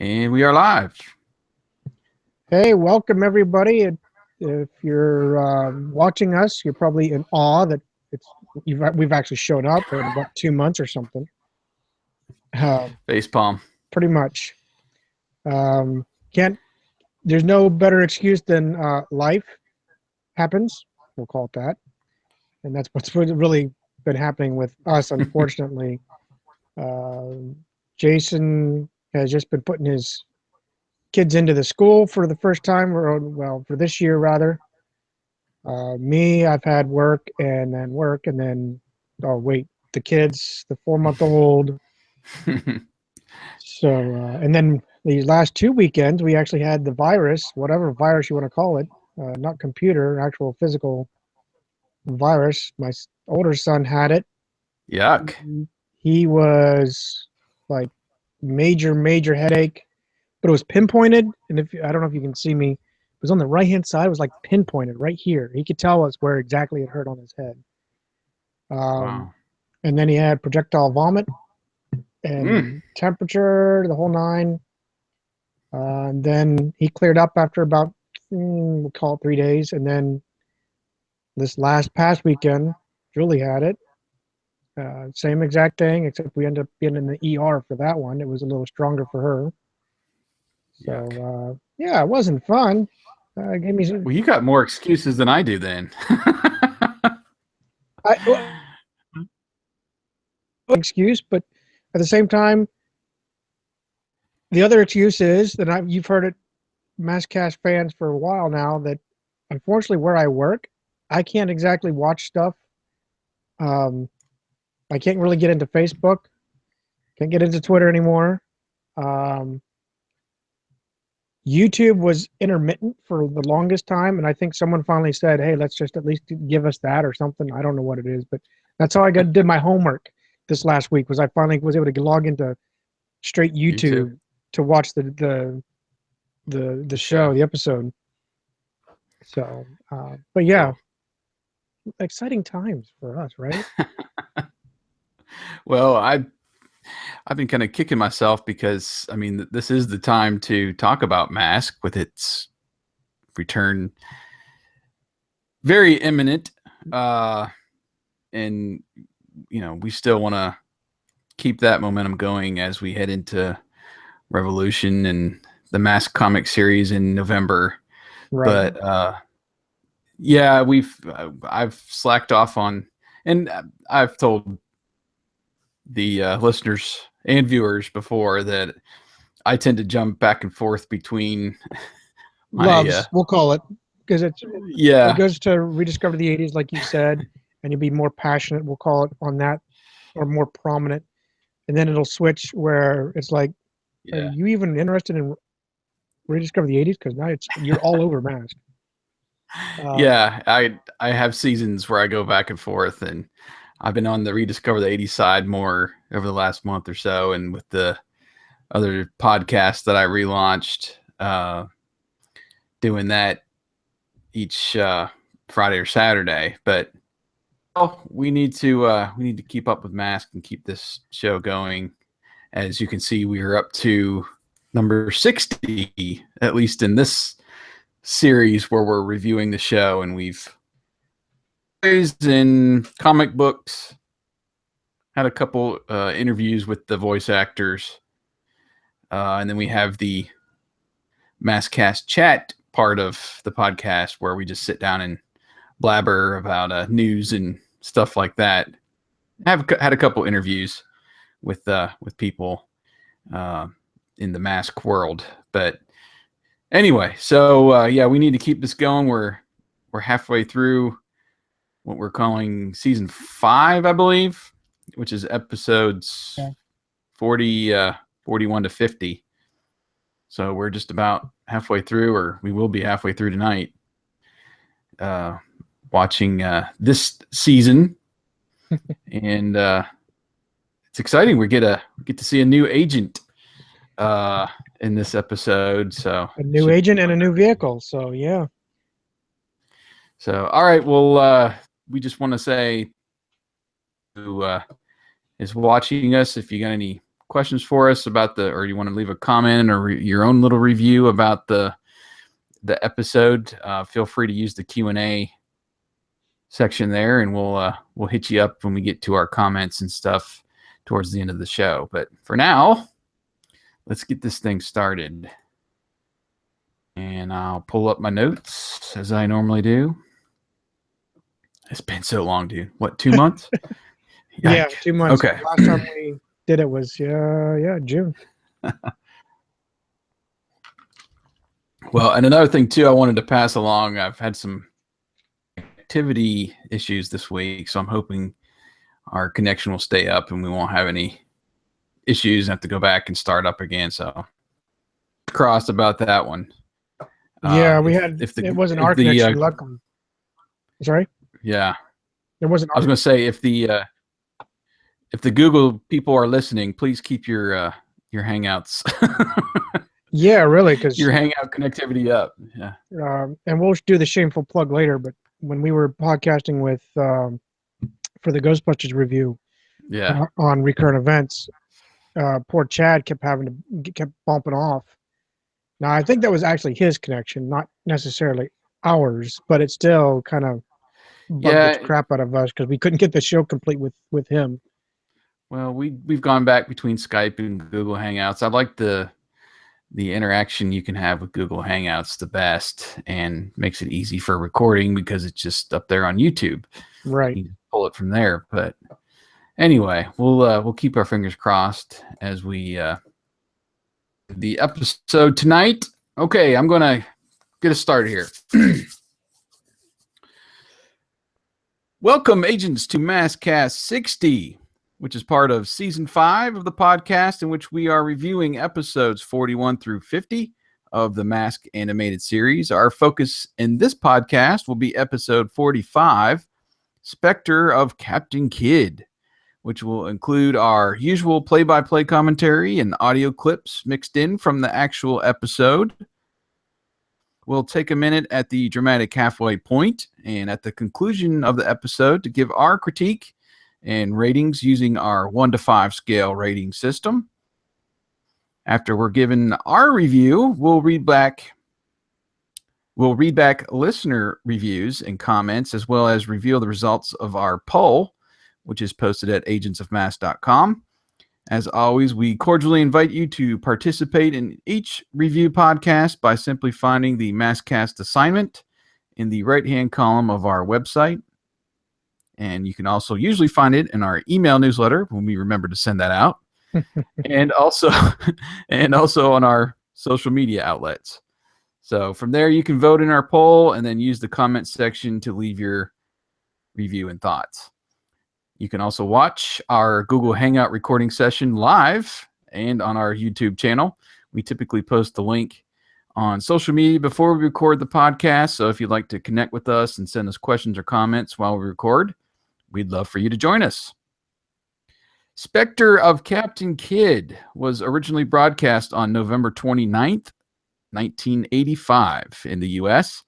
And we are live. Hey, welcome everybody. If you're watching us, you're probably in awe that we've actually shown up in about 2 months or something. Facepalm. Pretty much. Can't. There's no better excuse than life happens. We'll call it that, and that's what's really been happening with us. Unfortunately, Jason has just been putting his kids into the school for the first time, or well, for this year rather. Me, I've had work, and then oh wait, the kids, the 4-month-old. So and then these last 2 weekends, we actually had the virus, whatever virus you want to call it, not computer, actual physical virus. My older son had it. Yuck. He was like major headache, but it was pinpointed. And if I don't know if you can see me, it was on the right hand side. It was like pinpointed right here. He could tell us where exactly it hurt on his head. Wow. And then he had projectile vomit and temperature, the whole nine. And then he cleared up after about, we'll call it 3 days. And then this past weekend, Julie had it. Same exact thing, except we ended up being in the ER for that one. It was a little stronger for her. So, yeah, it wasn't fun. Gave me some, Well, you got more excuses than I do then. excuse, but at the same time, the other excuse is that you've heard it, MASKast fans, for a while now, that unfortunately where I work, I can't exactly watch stuff. I can't really get into Facebook. Can't get into Twitter anymore. YouTube was intermittent for the longest time, and I think someone finally said, "Hey, let's just at least give us that or something." I don't know what it is, but that's how I did my homework this last week. Was I finally was able to log into straight YouTube to watch the show, the episode. So, but yeah, exciting times for us, right? Well, I've been kind of kicking myself because, I mean, this is the time to talk about M.A.S.K with its return very imminent. And, you know, we still want to keep that momentum going as we head into Revolution and the M.A.S.K comic series in November. Right. But, yeah, I've slacked off on, and I've told the listeners and viewers before that I tend to jump back and forth between my loves, we'll call it, because it goes to rediscover the 80s, like you said, and you'll be more passionate, we'll call it, on that, or more prominent, and then it'll switch where it's like, are you even interested in rediscover the 80s? Because now you're all over M.A.S.K. Yeah, I have seasons where I go back and forth, and I've been on the rediscover the 80s side more over the last month or so, and with the other podcasts that I relaunched, doing that each Friday or Saturday. But we need to keep up with M.A.S.K and keep this show going. As you can see, we are up to number 60, at least in this series where we're reviewing the show, and we've in comic books, had a couple interviews with the voice actors, and then we have the MASKast chat part of the podcast where we just sit down and blabber about news and stuff like that. I've had a couple interviews with people in the M.A.S.K world, but anyway, so yeah, we need to keep this going. We're halfway through what we're calling season 5, I believe, which is episodes 41 to 50. So we're just about halfway through, or we will be halfway through tonight, watching this season. And it's exciting. We get to see a new agent in this episode. So a new agent and a new vehicle. So yeah. So all right, well, we just want to say who is watching us, if you got any questions for us about or you want to leave a comment or your own little review about the episode, feel free to use the Q&A section there, and we'll hit you up when we get to our comments and stuff towards the end of the show. But for now, let's get this thing started. And I'll pull up my notes as I normally do. It's been so long, dude. What, 2 months? Yeah, 2 months. Okay. Last time we did it was June. Well, and another thing too, I wanted to pass along. I've had some activity issues this week, so I'm hoping our connection will stay up and we won't have any issues and have to go back and start up again. So crossed about that one. Yeah, it wasn't our connection, luckily. Sorry? Yeah. It wasn't. I was going to say, if the Google people are listening, please keep your Hangouts. Yeah, really, because your Hangout connectivity up. Yeah. And we'll do the shameful plug later. But when we were podcasting with for the Ghostbusters review, on recurrent events, poor Chad kept bumping off. Now I think that was actually his connection, not necessarily ours, but it still kind of bugged the crap out of us because we couldn't get the show complete with him. Well, we've gone back between Skype and Google Hangouts. I like the interaction you can have with Google Hangouts the best, and makes it easy for recording because it's just up there on YouTube. Right. You can pull it from there. But anyway, we'll keep our fingers crossed as we the episode tonight. Okay, I'm gonna get us started here. Welcome, agents, to MASKast 60, which is part of Season 5 of the podcast, in which we are reviewing episodes 41 through 50 of the M.A.S.K. animated series. Our focus in this podcast will be episode 45, Spectre of Captain Kidd, which will include our usual play-by-play commentary and audio clips mixed in from the actual episode. We'll take a minute at the dramatic halfway point and at the conclusion of the episode to give our critique and ratings using our 1 to 5 scale rating system. After we're given our review, we'll read back listener reviews and comments, as well as reveal the results of our poll, which is posted at agentsofmask.com. As always, we cordially invite you to participate in each review podcast by simply finding the MASKast assignment in the right-hand column of our website. And you can also usually find it in our email newsletter when we remember to send that out. and also on our social media outlets. So from there, you can vote in our poll and then use the comment section to leave your review and thoughts. You can also watch our Google Hangout recording session live and on our YouTube channel. We typically post the link on social media before we record the podcast. So if you'd like to connect with us and send us questions or comments while we record, we'd love for you to join us. Spectre of Captain Kidd was originally broadcast on November 29th, 1985 in the U.S.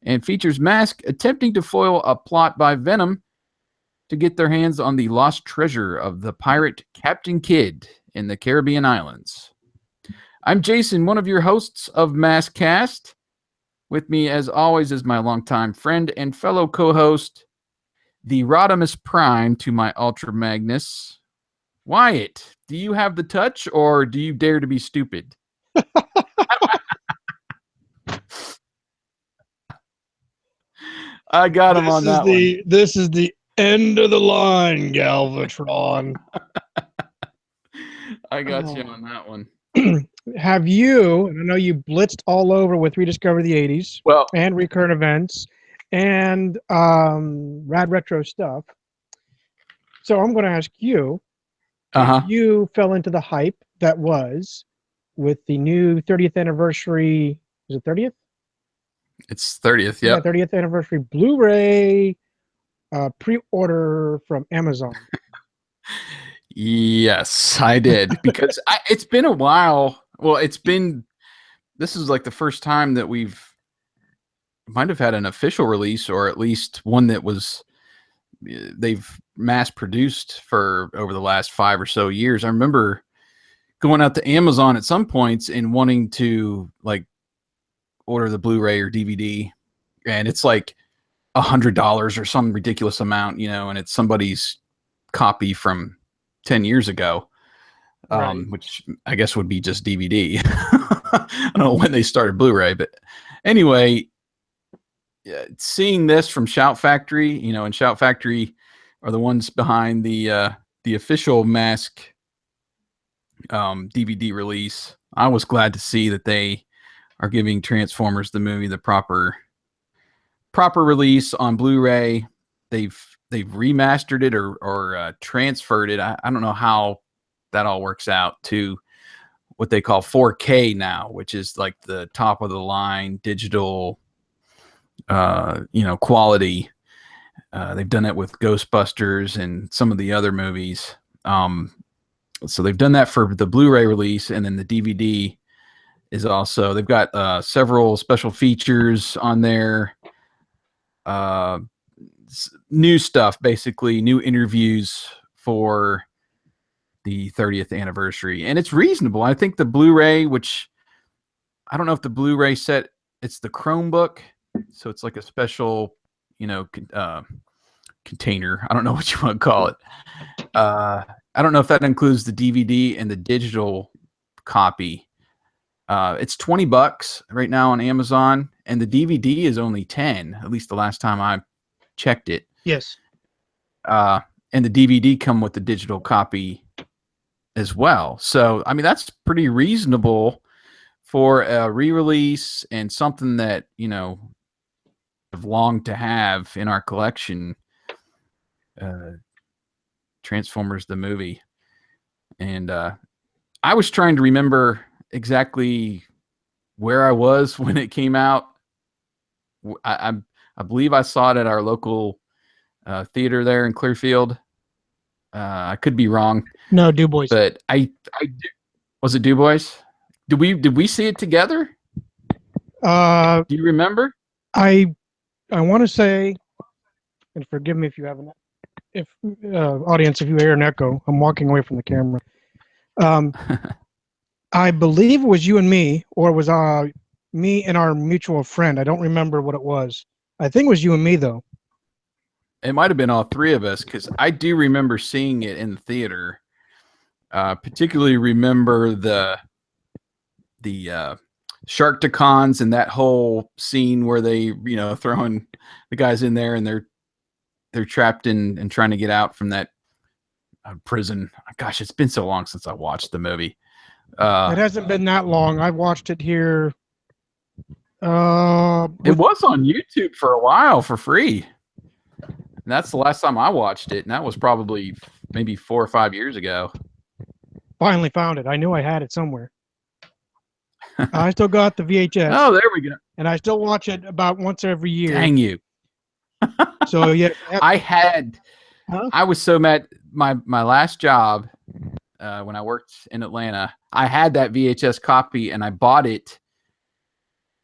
and features M.A.S.K. attempting to foil a plot by Venom to get their hands on the lost treasure of the pirate Captain Kidd in the Caribbean islands. I'm Jason, one of your hosts of MASKast. With me, as always, is my longtime friend and fellow co-host, the Rodimus Prime to my Ultra Magnus, Wyatt. Do you have the touch, or do you dare to be stupid? I got him on that one. This is the end of the line, Galvatron. I got you on that one. Have you, and I know you blitzed all over with Rediscover the 80s and recurrent events and rad retro stuff. So I'm going to ask you, if you fell into the hype that was with the new 30th anniversary, is it 30th? It's 30th, yeah. 30th anniversary Blu-ray pre-order from Amazon. Yes, I did, because it's been a while. Well, this is like the first time that might have had an official release, or at least one that they've mass produced for over the last 5 or so years. I remember going out to Amazon at some points and wanting to like order the Blu-ray or DVD, and it's like $100 or some ridiculous amount, and it's somebody's copy from 10 years ago, Right. which I guess would be just DVD. I don't know when they started Blu-ray, but anyway, seeing this from Shout Factory, and Shout Factory are the ones behind the official M.A.S.K. DVD release. I was glad to see that they are giving Transformers the movie the proper release on Blu-ray. They've remastered it or transferred it. I don't know how that all works out to what they call 4K now, which is like the top of the line digital quality. They've done it with Ghostbusters and some of the other movies. So they've done that for the Blu-ray release, and then the DVD is also, they've got several special features on there. New stuff, basically new interviews for the 30th anniversary, and it's reasonable. I think the Blu-ray, which I don't know if the Blu-ray set, it's the Chromebook, so it's like a special, container. I don't know what you want to call it. I don't know if that includes the DVD and the digital copy. It's $20 right now on Amazon, and the DVD is only 10, at least the last time I checked it. Yes. And the DVD come with the digital copy as well. So, I mean, that's pretty reasonable for a re-release and something that, I've longed to have in our collection. Transformers the movie. And I was trying to remember exactly where I was when it came out. I believe I saw it at our local theater there in Clearfield. I could be wrong. No, Du Bois. But was it Du Bois? Did we see it together? Do you remember? I want to say, and forgive me if you haven't, if audience, if you hear an echo, I'm walking away from the camera. I believe it was you and me, or it was me and our mutual friend. I don't remember what it was. I think it was you and me, though. It might have been all three of us, because I do remember seeing it in the theater. Particularly remember the Sharkticons and that whole scene where they, throwing the guys in there and they're trapped in and trying to get out from that prison. Gosh, it's been so long since I watched the movie. It hasn't been that long. I watched it here. It was on YouTube for a while for free. And that's the last time I watched it, and that was probably maybe 4 or 5 years ago. Finally found it. I knew I had it somewhere. I still got the VHS. Oh, there we go. And I still watch it about once every year. Dang you. So yeah, I was so mad. My last job, when I worked in Atlanta, I had that VHS copy, and I bought it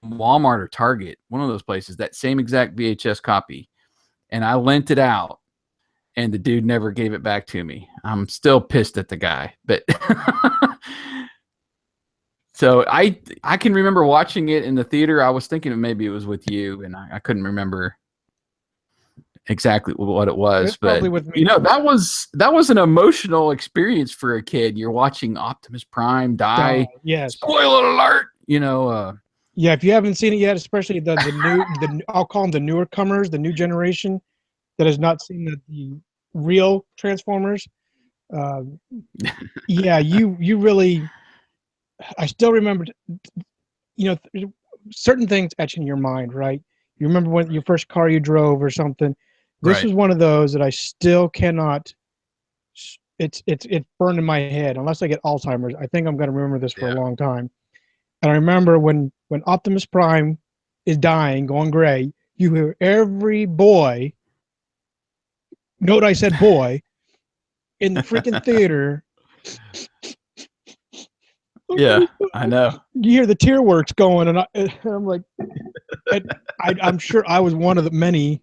from Walmart or Target, one of those places, that same exact VHS copy, and I lent it out, and the dude never gave it back to me. I'm still pissed at the guy, but so I can remember watching it in the theater. I was thinking maybe it was with you, and I couldn't remember exactly what it was, but that was an emotional experience for a kid. You're watching Optimus Prime die. Yes. Spoiler alert. Yeah, if you haven't seen it yet, especially the new, I'll call them the newer comers, the new generation that has not seen the real Transformers. Yeah, you really. I still remember, certain things etch in your mind, right? You remember when your first car you drove or something. This was one of those that I still cannot. It's burned in my head unless I get Alzheimer's. I think I'm going to remember this for a long time. And I remember when Optimus Prime is dying, going gray, you hear every boy. Note I said boy in the freaking theater. Yeah, I know. You hear the tear works going, and I'm like, I'm sure I was one of the many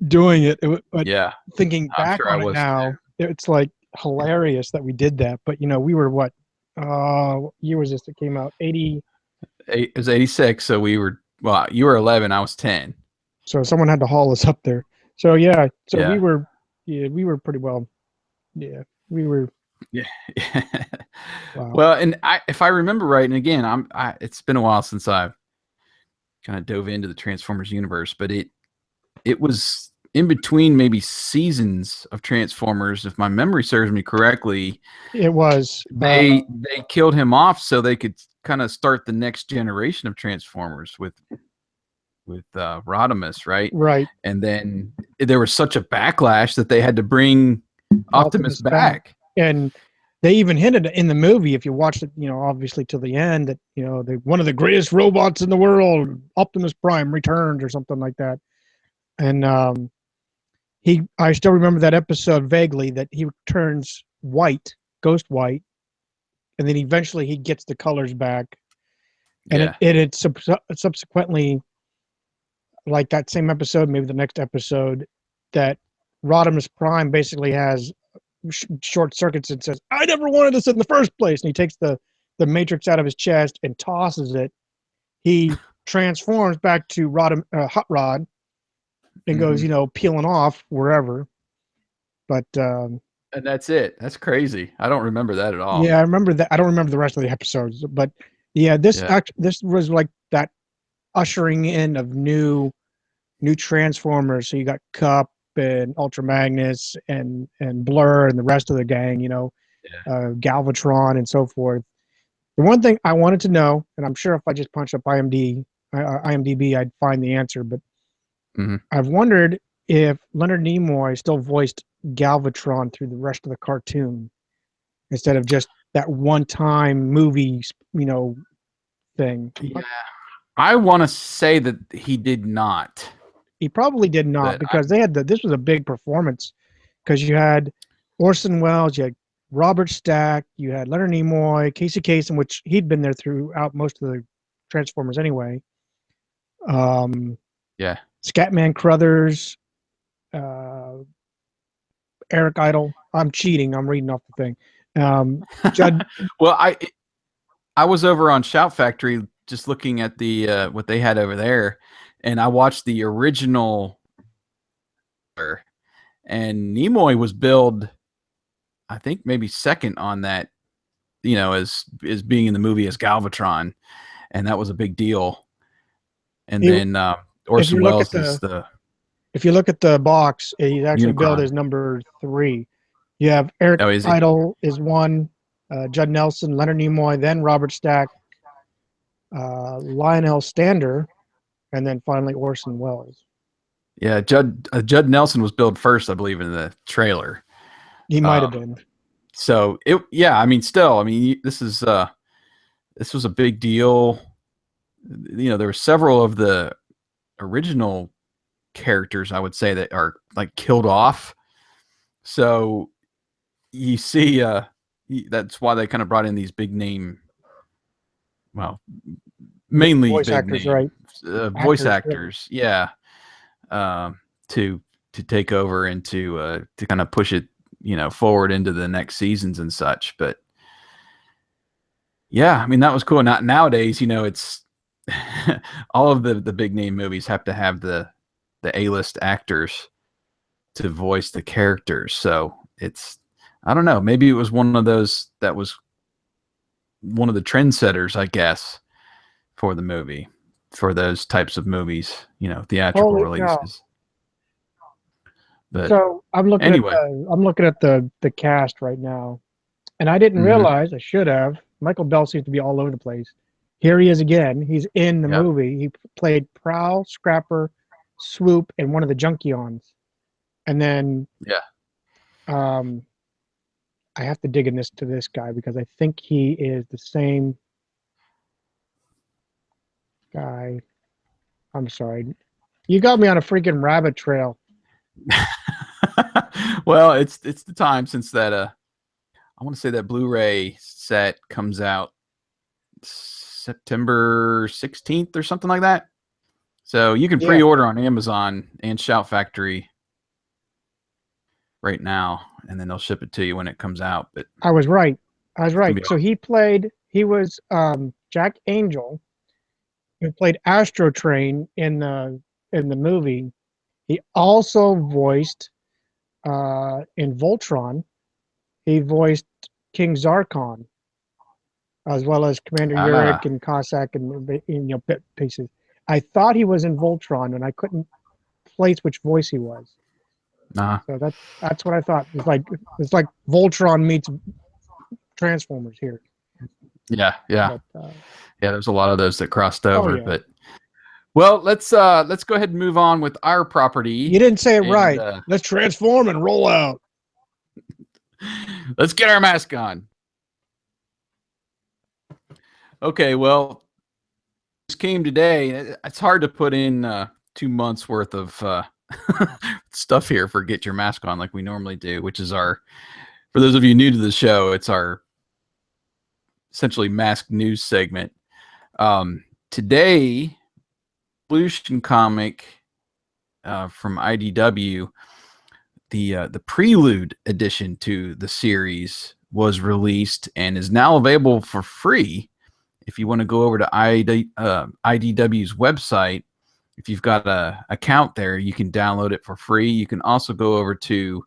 doing it. But thinking back on it now, it's like hilarious that we did that. But we were what, What year was this that came out? 80. It was 86, so we were, well, you were 11, I was 10. So someone had to haul us up there. So yeah, so Yeah. we were pretty well. Yeah, we were. Yeah. Wow. Well, and if I remember right, and again, it's been a while since I've kind of dove into the Transformers universe, but it was in between maybe seasons of Transformers, if my memory serves me correctly. It was. They killed him off so they could kind of start the next generation of Transformers with Rodimus, right? Right. And then there was such a backlash that they had to bring Optimus back. And they even hinted in the movie, if you watched it, obviously till the end, that one of the greatest robots in the world, Optimus Prime, returns or something like that. And I still remember that episode vaguely, that he turns white, ghost white, and then eventually he gets the colors back. And Yeah. it subsequently, like that same episode, maybe the next episode, that Rodimus Prime basically has short circuits and says, "I never wanted this in the first place." And he takes the matrix out of his chest and tosses it. He transforms back to Hot Rod and goes, peeling off wherever. But and that's it. That's crazy. I don't remember that at all. yeah, I remember that. I don't remember the rest of the episodes, but yeah, this was like that ushering in of new Transformers. So you got Cup and Ultra Magnus and Blur and the rest of the gang, Galvatron and so forth. The one thing I wanted to know, and I'm sure if I just punched up IMDb, I'd find the answer, but I've wondered if Leonard Nimoy still voiced Galvatron through the rest of the cartoon instead of just that one-time movie, thing. Yeah. I want to say that he did not. He probably did not, because this was a big performance, because you had Orson Welles, you had Robert Stack, you had Leonard Nimoy, Casey Kasem, which he'd been there throughout most of the Transformers anyway. Yeah. Scatman Crothers, Eric Idle. I'm cheating. I'm reading off the thing. Judd. Well, I was over on Shout Factory just looking at the what they had over there, and I watched the original, and Nimoy was billed, I think maybe second on that, as being in the movie as Galvatron, and that was a big deal. And then Orson Welles is the. If you look at the box, he's actually billed as number 3. You have Eric Idle is 1, Judd Nelson, Leonard Nimoy, then Robert Stack, Lionel Stander, and then finally Orson Welles. Yeah, Judd Nelson was billed first, I believe, in the trailer. He might have been. So this was a big deal. There were several of the original characters, I would say, that are like killed off. So you see, that's why they kind of brought in these big name, well, mainly voice big actors, name, right? Voice actors, yeah, to take over and to kind of push it, forward into the next seasons and such. But yeah, I mean, that was cool. Not nowadays, it's all of the big name movies have to have the A-list actors to voice the characters. So I don't know, maybe it was one of those that was one of the trendsetters, I guess, for the movie, for those types of movies, theatrical releases. But so I'm looking at the cast right now, and I didn't realize, I should have. Michael Bell seems to be all over the place. Here he is again. He's in the movie. He played Prowl, Scrapper, Swoop, and one of the Junkions. And then I have to dig into this guy, because I think he is the same guy. I'm sorry. You got me on a freaking rabbit trail. Well, it's the time since that I want to say that Blu-ray set comes out September 16th or something like that. So you can pre-order on Amazon and Shout Factory right now, and then they'll ship it to you when it comes out. But I was right. I was right. So he was Jack Angel, who played Astro Train in the movie. He also voiced in Voltron. He voiced King Zarkon, as well as Commander Yurik Ah, and Cossack and bit pieces. I thought he was in Voltron, and I couldn't place which voice he was. nah. So that's what I thought. It's like Voltron meets Transformers here. Yeah, yeah, But yeah. There's a lot of those that crossed oh over, yeah, but well, let's go ahead and move on with our property, you didn't say it and right. Let's transform and roll out. let's get our mask on. Okay, well, this came today. It's hard to put in 2 months worth of stuff here for Get Your Mask On like we normally do, which is our, for those of you new to the show, it's our essentially mask news segment. Today, Revolution comic from IDW, the prelude edition to the series was released and is now available for free. If you want to go over to IDW's website, if you've got an account there, you can download it for free. You can also go over to,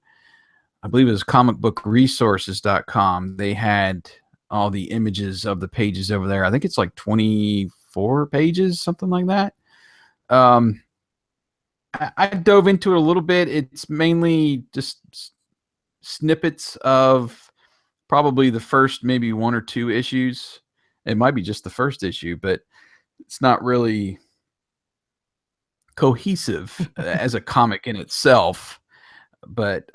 I believe it was comicbookresources.com. They had all the images of the pages over there. I think it's like 24 pages, something like that. I dove into it a little bit. It's mainly just snippets of probably the first maybe one or two issues. It might be just the first issue, but it's not really cohesive as a comic in itself. But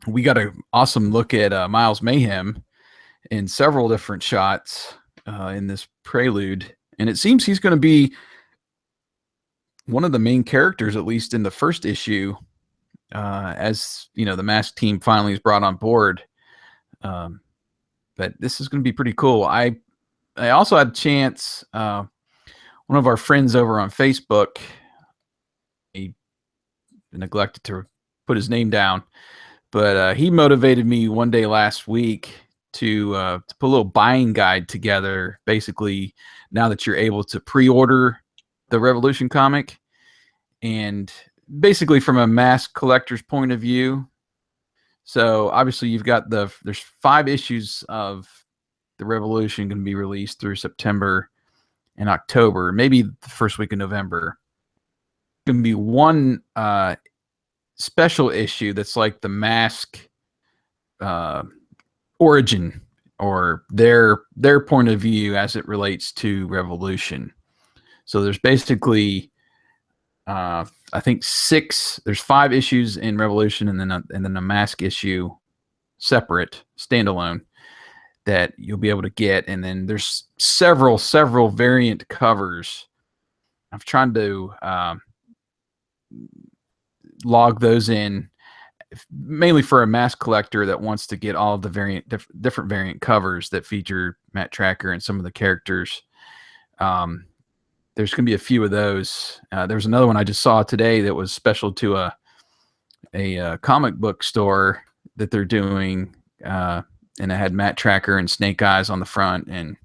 we got an awesome look at Miles Mayhem in several different shots in this prelude, and it seems he's going to be one of the main characters, at least in the first issue, as the M.A.S.K team finally is brought on board. But this is going to be pretty cool. I also had a chance. One of our friends over on Facebook, he neglected to put his name down, but he motivated me one day last week to put a little buying guide together. Basically, now that you're able to pre-order the Revolution comic, and basically from a mask collector's point of view. So obviously you've got there's 5 issues of the Revolution going to be released through September and October, maybe the first week of November. Going to be one special issue that's like the M.A.S.K origin, or their point of view as it relates to Revolution. So there's basically I think there's 5 issues in Revolution, and then a M.A.S.K issue separate, standalone, that you'll be able to get. And then there's several variant covers. I've tried to log those in, mainly for a M.A.S.K collector that wants to get all of the different variant covers that feature Matt Tracker and some of the characters. There's going to be a few of those. There's another one I just saw today that was special to a comic book store that they're doing, and it had Matt Tracker and Snake Eyes on the front, and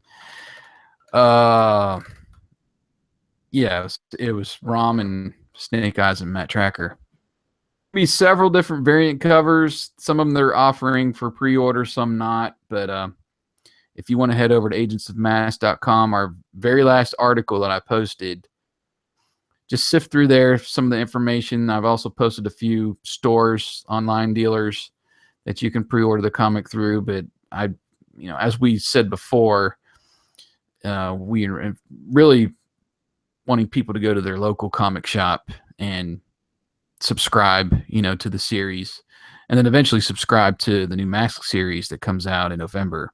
yeah, it was Rom and Snake Eyes and Matt Tracker. Be several different variant covers. Some of them they're offering for pre-order, some not. But if you want to head over to agentsofmask.com, our very last article that I posted, just sift through there some of the information. I've also posted a few stores, online dealers that you can pre-order the comic through. But as we said before, we are really wanting people to go to their local comic shop and subscribe, to the series, and then eventually subscribe to the new M.A.S.K series that comes out in November.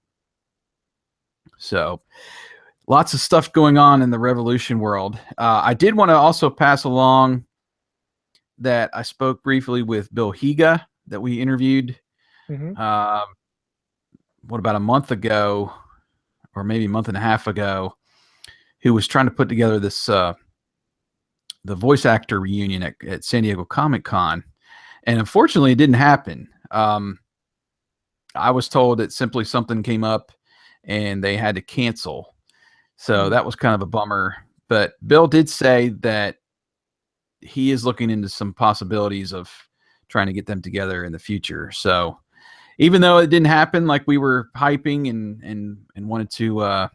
So lots of stuff going on in the Revolution world. I did want to also pass along that I spoke briefly with Bill Higa that we interviewed about a month ago, or maybe a month and a half ago, who was trying to put together this the voice actor reunion at San Diego Comic Con, and unfortunately it didn't happen. I was told that simply something came up and they had to cancel. So that was kind of a bummer. But Bill did say that he is looking into some possibilities of trying to get them together in the future. So even though it didn't happen like we were hyping and wanted to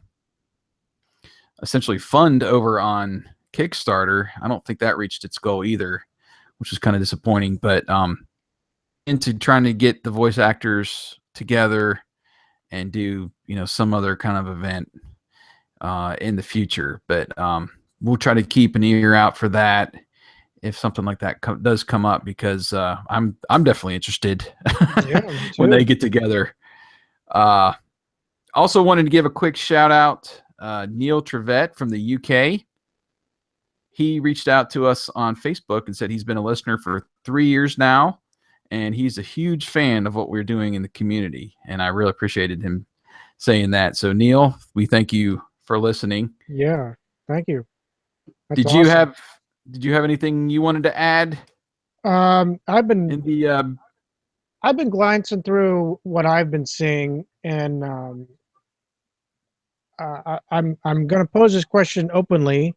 essentially fund over on Kickstarter, I don't think that reached its goal either, which is kind of disappointing. But into trying to get the voice actors together and do some other kind of event in the future. But we'll try to keep an ear out for that if something like that does come up, because I'm definitely interested when they get together. Also wanted to give a quick shout out, Neil Trevette from the UK. He reached out to us on Facebook and said he's been a listener for 3 years now, and he's a huge fan of what we're doing in the community. And I really appreciated him saying that. So Neil, we thank you for listening. Yeah, thank you. That's awesome. Did you have anything you wanted to add? I've been glancing through what I've been seeing, and I'm going to pose this question openly,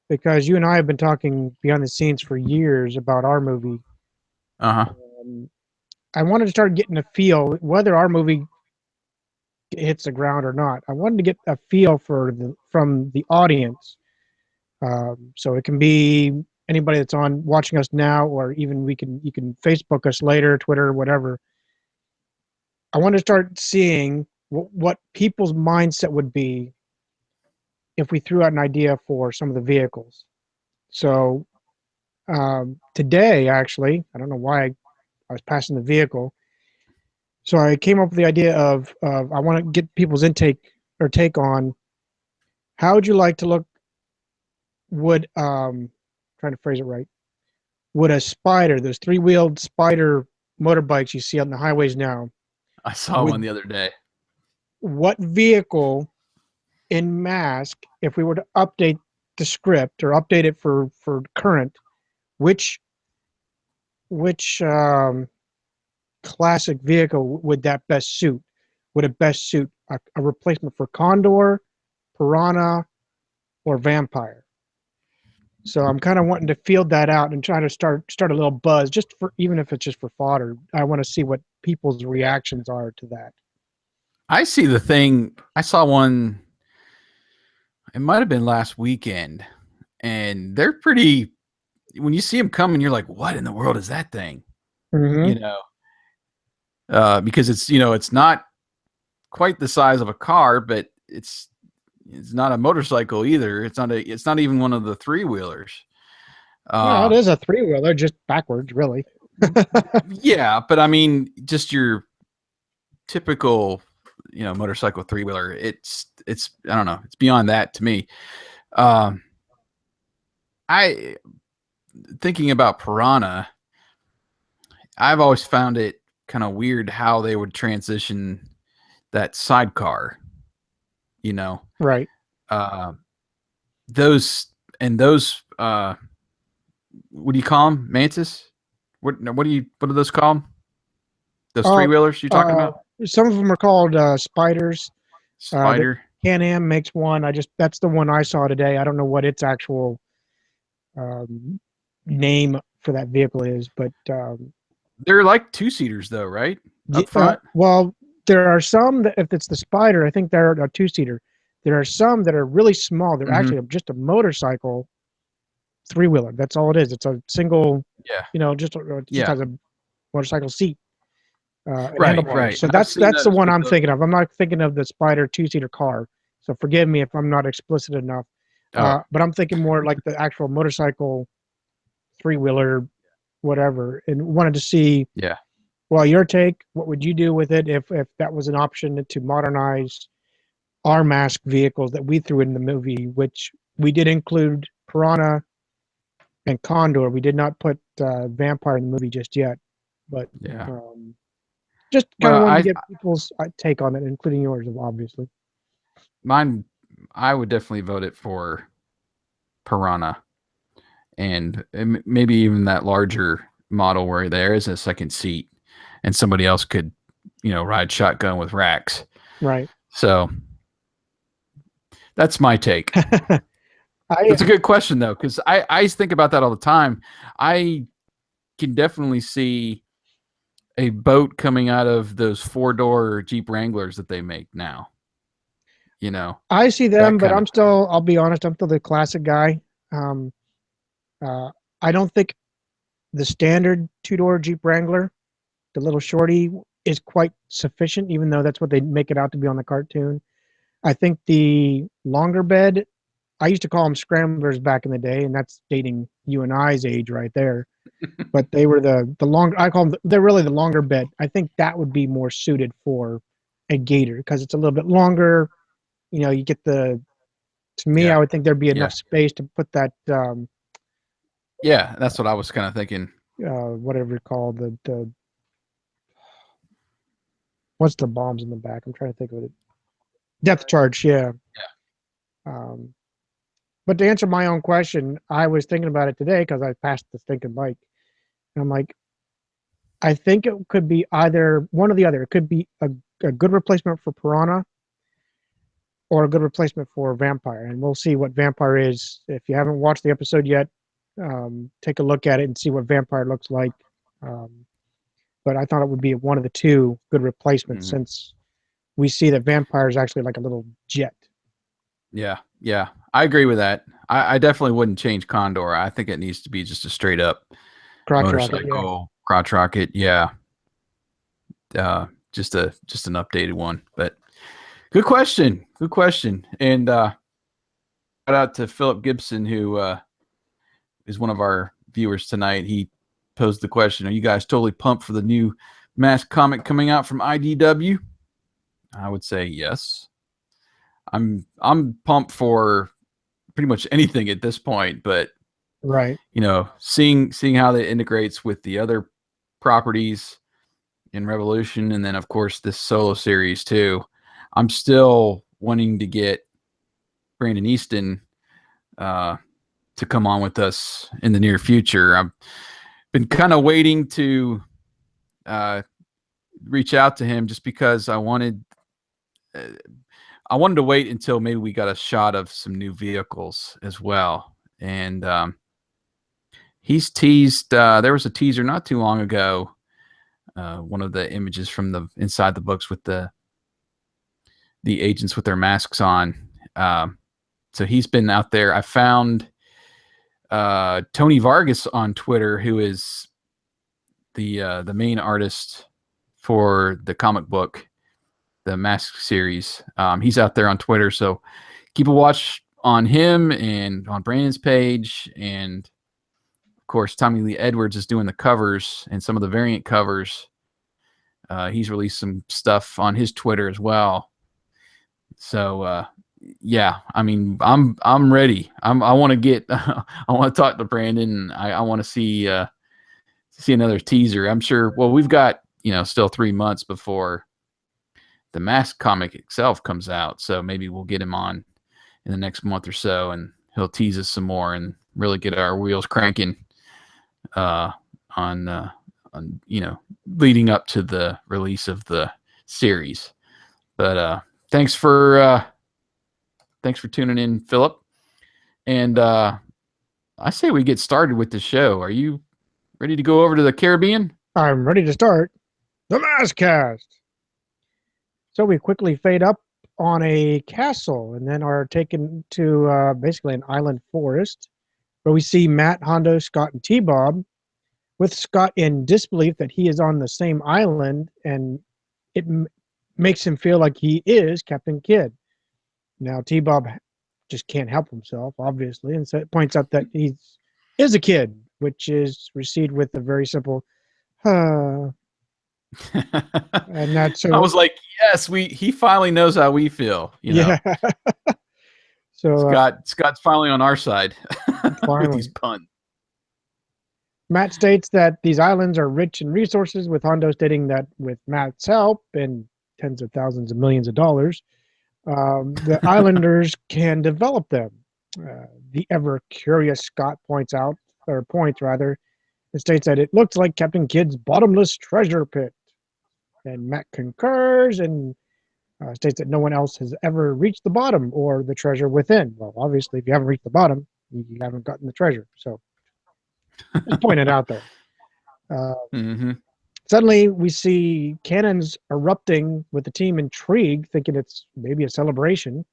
because you and I have been talking behind the scenes for years about our movie. I wanted to start getting a feel whether our movie hits the ground or not. I wanted to get a feel from the audience. So it can be anybody that's on watching us now, or even you can Facebook us later, Twitter, whatever. I want to start seeing what people's mindset would be if we threw out an idea for some of the vehicles. So today, actually, I don't know why I was passing the vehicle. So I came up with the idea of I want to get people's take on how would you like to look. Would trying to phrase it right. Would a Spider, those 3-wheeled Spider motorbikes you see on the highways now? I saw one the other day. What vehicle in M.A.S.K, if we were to update the script or update it for current, which classic vehicle would that best suit? Would it best suit a replacement for Condor, Piranha, or Vampire? So I'm kind of wanting to field that out and try to start a little buzz, just for, even if it's just for fodder. I want to see what people's reactions are to that. I see the thing. I saw one. It might have been last weekend, and they're pretty. When you see them coming, you're like, "What in the world is that thing?" Mm-hmm. Because it's not quite the size of a car, but it's not a motorcycle either. It's not even one of the 3-wheelers. No, it is a 3-wheeler, just backwards, really. Yeah, but I mean, just your typical, motorcycle 3-wheeler. It's I don't know. It's beyond that to me. I thinking about Piranha. I've always found it kind of weird how they would transition that sidecar. Right. Those what do you call them? Mantis? What are those called? Those 3-wheelers you're talking about? Some of them are called Spiders. Spider. Can-Am makes one. That's the one I saw today. I don't know what its actual name for that vehicle is, but they're like 2-seaters though, right? Up front. Well, there are some that, if it's the Spider, I think they're a 2-seater. There are some that are really small. They're actually just a motorcycle 3-wheeler. That's all it is. It's a single, just has a motorcycle seat. Right. So that's the one I'm thinking of. I'm not thinking of the Spider 2-seater car. So forgive me if I'm not explicit enough. But I'm thinking more like the actual motorcycle 3-wheeler, whatever. And wanted to see, well, your take. What would you do with it if that was an option to modernize our M.A.S.K vehicles that we threw in the movie, which we did include Piranha and Condor. We did not put Vampire in the movie just yet, but just kind of wanted to get people's take on it, including yours, obviously. Mine, I would definitely vote it for Piranha, and maybe even that larger model where there is a second seat, and somebody else could, ride shotgun with Rax. Right. So that's my take. I That's a good question though, because I think about that all the time. I can definitely see a boat coming out of those 4-door Jeep Wranglers that they make now. I see That them, but kind of thing. I'll be honest, I'm still the classic guy. Um, I don't think the standard 2-door Jeep Wrangler, the little shorty, is quite sufficient, even though that's what they make it out to be on the cartoon. I think the longer bed, I used to call them scramblers back in the day, and that's dating you and I's age right there. But they were the longer. I call them. They're really the longer bed. I think that would be more suited for a gator because it's a little bit longer. You get the. To me, Yeah. I would think there'd be Yeah. enough space to put that Yeah. That's what I was kind of thinking. whatever you call the what's the bombs in the back? I'm trying to think of it. Depth charge. Yeah. Um, but to answer my own question, I was thinking about it today because I passed the stinking bike, and I'm like, I think it could be either one or the other. It could be a good replacement for Piranha or a good replacement for Vampire. And we'll see what Vampire is. If you haven't watched the episode yet, take a look at it and see what Vampire looks like. Um, but I thought it would be one of the two good replacements Mhm. since we see that Vampire is actually like a little jet. Yeah. Yeah. I agree with that. I definitely wouldn't change Condor. I think it needs to be just a straight up Crotch rocket, yeah. motorcycle, crotch rocket. Yeah. Just an updated one. But good question. Good question. And shout out to Philip Gibson, who is one of our viewers tonight. He posed the question: are you guys totally pumped for the new M.A.S.K comic coming out from IDW? I would say yes. I'm pumped for pretty much anything at this point, but Right. seeing how that integrates with the other properties in Revolution, and then of course this solo series too. I'm still wanting to get Brandon Easton to come on with us in the near future. I've been kind of waiting to uh, reach out to him just because uh, I wanted to wait until maybe we got a shot of some new vehicles as well. And he's teased. There was a teaser not too long ago. One of the images from the inside the books with the agents with their masks on. So he's been out there. I found Tony Vargas on Twitter, who is the main artist for the comic book, the M.A.S.K series. He's out there on Twitter, so keep a watch on him and on Brandon's page. And of course, Tommy Lee Edwards is doing the covers and some of the variant covers. He's released some stuff on his Twitter as well. So yeah, I mean, I'm ready. I want to get I want to talk to Brandon. I want to see another teaser. I'm sure. Well, we've got still 3 months before the M.A.S.K comic itself comes out, so maybe we'll get him on in the next month or so, and he'll tease us some more and really get our wheels cranking uh, on leading up to the release of the series. But thanks for tuning in, Philip. And I say we get started with the show. Are you ready to go over to the Caribbean? I'm ready to start the MASKast. So we quickly fade up on a castle and then are taken to basically an island forest where we see Matt, Hondo, Scott, and T-Bob, with Scott in disbelief that he is on the same island, and it makes him feel like he is Captain Kidd. Now T-Bob just can't help himself, obviously, and so it points out that he is a kid, which is received with a very simple and that's I so was like, yes, he finally knows how we feel. yeah. So Scott's finally on our side with these finally, puns. Matt states that these islands are rich in resources, with Hondo stating that with Matt's help and tens of thousands of millions of dollars, the islanders can develop them. The ever curious Scott points rather, and states that it looks like Captain Kidd's bottomless treasure pit. And Matt concurs and states that no one else has ever reached the bottom or the treasure within. Well, obviously, if you haven't reached the bottom, you haven't gotten the treasure. So just point it out there. Mm-hmm. Suddenly, we see cannons erupting with the team intrigued, thinking it's maybe a celebration.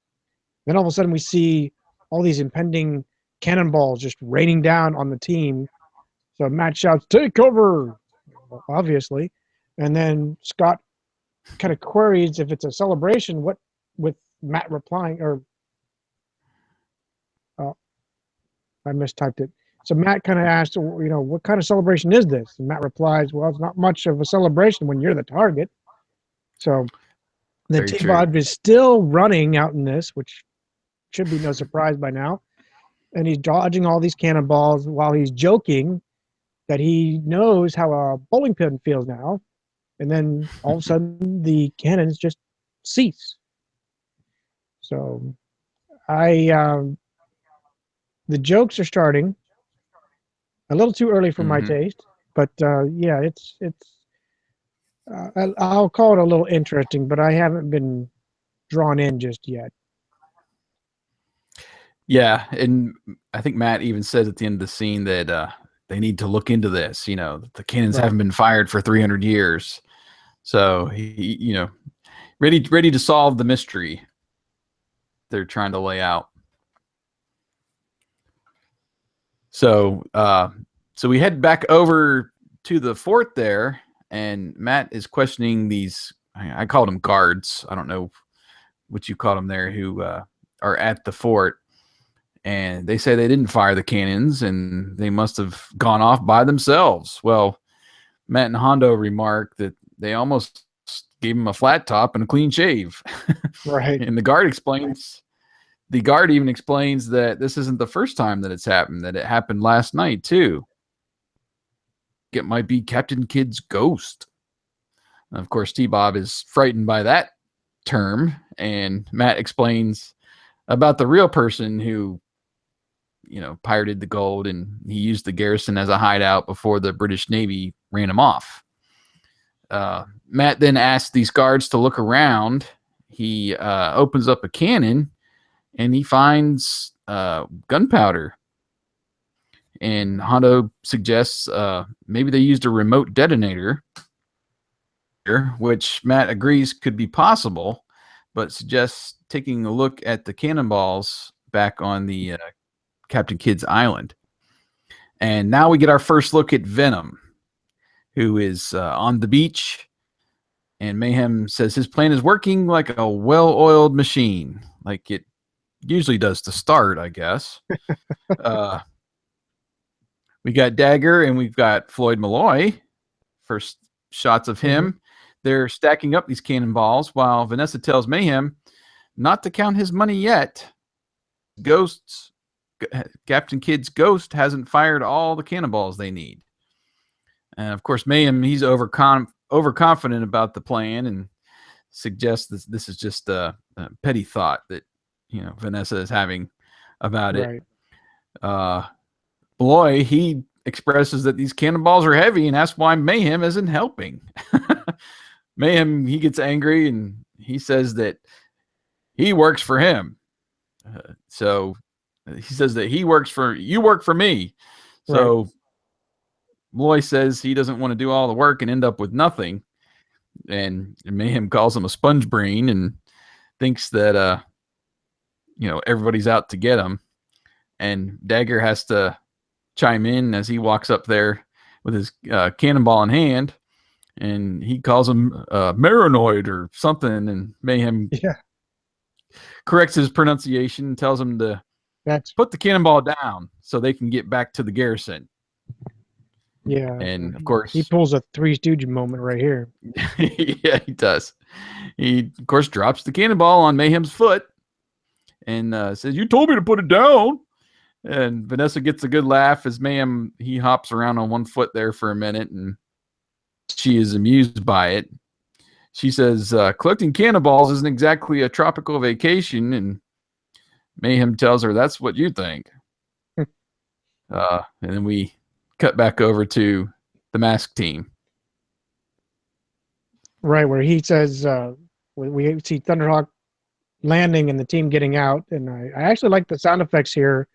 Then all of a sudden, we see all these impending cannonballs just raining down on the team. So Matt shouts, "Take cover!" Well, obviously. And then Scott kind of queries if it's a celebration, what with Matt replying, or I mistyped it. So Matt kind of asked, what kind of celebration is this? And Matt replies, well, it's not much of a celebration when you're the target. So the T-Bod is still running out in this, which should be no surprise by now. And he's dodging all these cannonballs while he's joking that he knows how a bowling pin feels now. And then all of a sudden, the cannons just cease. So the jokes are starting a little too early for my taste, but yeah, it's I'll call it a little interesting, but I haven't been drawn in just yet. Yeah, and I think Matt even says at the end of the scene that they need to look into this. The cannons haven't been fired for 300 years, so he, ready to solve the mystery they're trying to lay out. So, so we head back over to the fort there, and Matt is questioning these. I called them guards. I don't know what you call them there, who are at the fort. And they say they didn't fire the cannons and they must have gone off by themselves. Well, Matt and Hondo remark that they almost gave him a flat top and a clean shave. Right. And the guard even explains that this isn't the first time that it's happened, that it happened last night too. It might be Captain Kidd's ghost. And of course, T-Bob is frightened by that term, and Matt explains about the real person who pirated the gold, and he used the garrison as a hideout before the British Navy ran him off. Matt then asks these guards to look around. He opens up a cannon, and he finds gunpowder. And Hondo suggests maybe they used a remote detonator, which Matt agrees could be possible, but suggests taking a look at the cannonballs back on the Captain Kidd's island. And now we get our first look at Venom, who is on the beach, and Mayhem says his plan is working like a well-oiled machine, like it usually does to start, I guess. We got Dagger and we've got Floyd Malloy. First shots of him. Mm-hmm. They're stacking up these cannonballs while Vanessa tells Mayhem not to count his money yet. Captain Kidd's ghost hasn't fired all the cannonballs they need. And of course, Mayhem, he's overconfident about the plan and suggests this is just a petty thought that Vanessa is having about it. Malloy, he expresses that these cannonballs are heavy and asks why Mayhem isn't helping. Mayhem, he gets angry and he says that he works for him. So he says that you work for me. So Malloy says he doesn't want to do all the work and end up with nothing. And Mayhem calls him a sponge brain and thinks that, everybody's out to get him. And Dagger has to chime in as he walks up there with his cannonball in hand. And he calls him Maranoid or something. And Mayhem corrects his pronunciation and tells him to put the cannonball down so they can get back to the garrison. Yeah. And of course, he pulls a Three Stooge moment right here. Yeah, he does. He, of course, drops the cannonball on Mayhem's foot and says, "You told me to put it down." And Vanessa gets a good laugh as Mayhem, he hops around on one foot there for a minute, and she is amused by it. She says, collecting cannonballs isn't exactly a tropical vacation, and Mayhem tells her, that's what you think. And then we cut back over to the M.A.S.K team. Right, where he says, we see Thunderhawk landing and the team getting out. And I actually like the sound effects here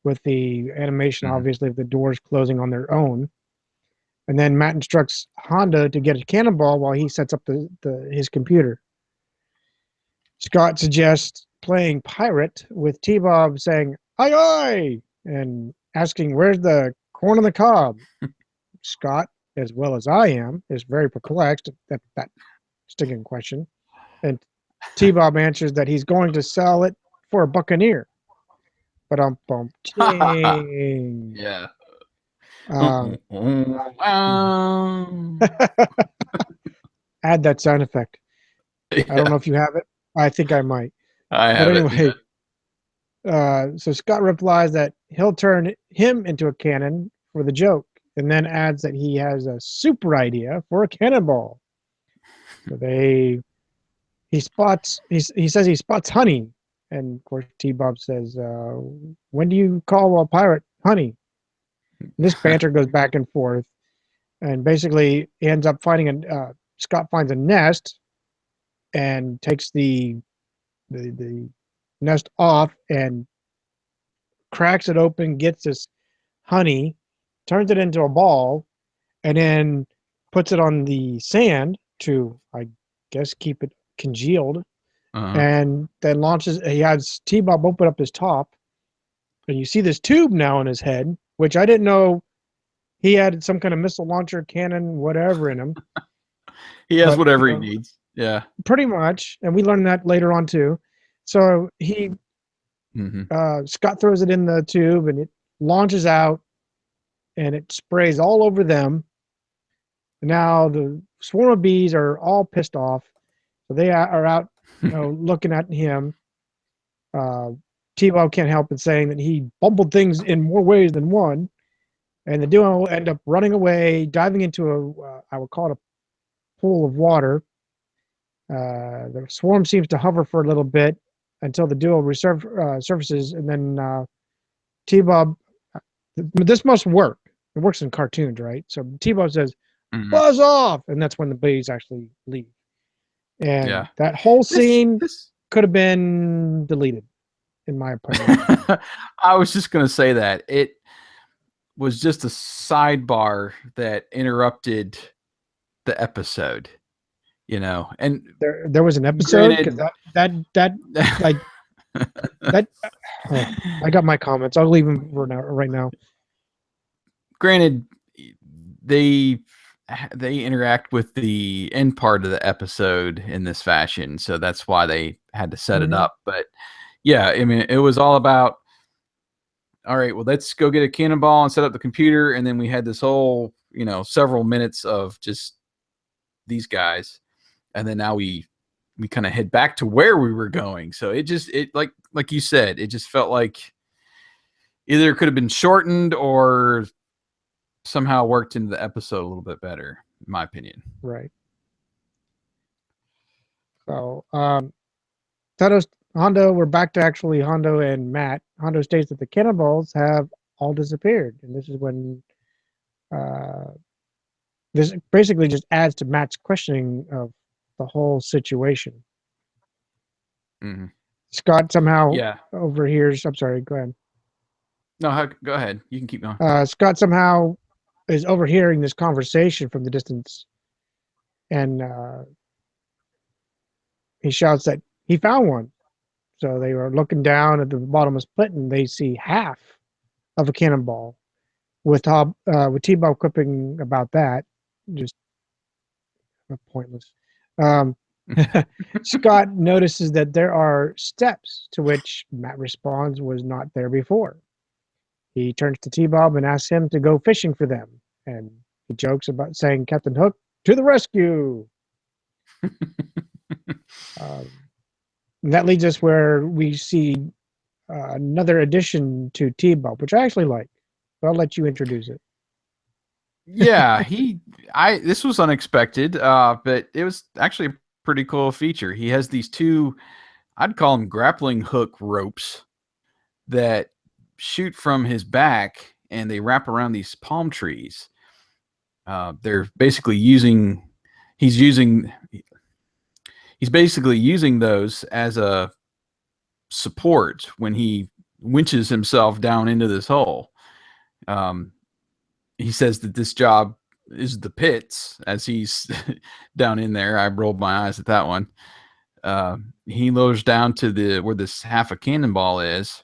with the animation, obviously, of the doors closing on their own. And then Matt instructs Honda to get a cannonball while he sets up his computer. Scott suggests playing pirate with T-Bob saying, "Aye, aye," and asking, "Where's the corn on the cob?" Scott, as well as I am, is very perplexed at that stinking question. And T-Bob answers that he's going to sell it for a buccaneer. But bum ching. Yeah. Um, add that sound effect. I don't know if you have it. I think I might. I But have it. anyway, so Scott replies that he'll turn him into a cannon for the joke, and then adds that he has a super idea for a cannonball. So he says he spots honey, and of course T Bob says, "When do you call a pirate honey?" And this banter goes back and forth, and basically ends up finding Scott finds a nest and takes the nest off and cracks it open, gets this honey, turns it into a ball, and then puts it on the sand to, I guess, keep it congealed. And then launches. He has T-Bob open up his top, and you see this tube now in his head, which I didn't know he had some kind of missile launcher, cannon, whatever in him. He has whatever he needs. Yeah, pretty much, and we learned that later on too. So Scott throws it in the tube, and it launches out, and it sprays all over them. Now the swarm of bees are all pissed off, so they are out, looking at him. T-Bob can't help but saying that he bumbled things in more ways than one, and the duo end up running away, diving into I would call it a pool of water. The swarm seems to hover for a little bit until the duo surfaces, and then T-Bob. This must work. It works in cartoons, right? So T-Bob says, "Buzz off," and that's when the bees actually leave. And that whole scene could have been deleted, in my opinion. I was just going to say that it was just a sidebar that interrupted the episode, and there was an episode because that like that. Oh, I got my comments. I'll leave them for now, right now. Granted, they interact with the end part of the episode in this fashion, so that's why they had to set it up. But yeah, I mean, it was all about, all right, well, let's go get a cannonball and set up the computer, and then we had this whole, several minutes of just these guys, and then now we kind of head back to where we were going. So it like you said, it just felt like either it could have been shortened or somehow worked into the episode a little bit better, in my opinion. Right. So Hondo, we're back to actually Hondo and Matt. Hondo states that the cannonballs have all disappeared, and this is when this basically just adds to Matt's questioning of the whole situation. Scott somehow overhears. I'm sorry. Go ahead. No, go ahead. You can keep going. Scott somehow is overhearing this conversation from the distance, and he shouts that he found one. So they were looking down at the bottomless pit, and they see half of a cannonball. With T-Bob quipping about that, just pointless. Scott notices that there are steps, to which Matt responds was not there before. He turns to T-Bob and asks him to go fishing for them, and he jokes about saying, "Captain Hook, to the rescue!" And that leads us where we see another addition to T-Bob, which I actually like. But I'll let you introduce it. Yeah, this was unexpected, but it was actually a pretty cool feature. He has these two, I'd call them grappling hook ropes that shoot from his back, and they wrap around these palm trees. They're basically using, he's basically using those as a support when he winches himself down into this hole. He says that this job is the pits as he's down in there. I rolled my eyes at that one. He lowers down to where this half a cannonball is.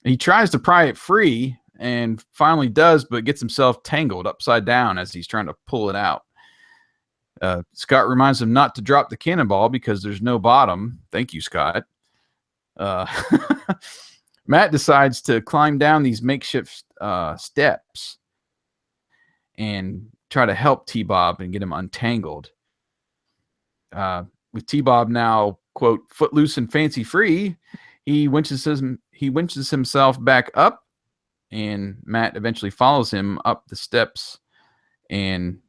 He tries to pry it free and finally does, but gets himself tangled upside down as he's trying to pull it out. Scott reminds him not to drop the cannonball because there's no bottom. Thank you, Scott. Matt decides to climb down these makeshift steps and try to help T-Bob and get him untangled. With T-Bob now, quote, footloose and fancy free, he winches himself back up, and Matt eventually follows him up the steps. And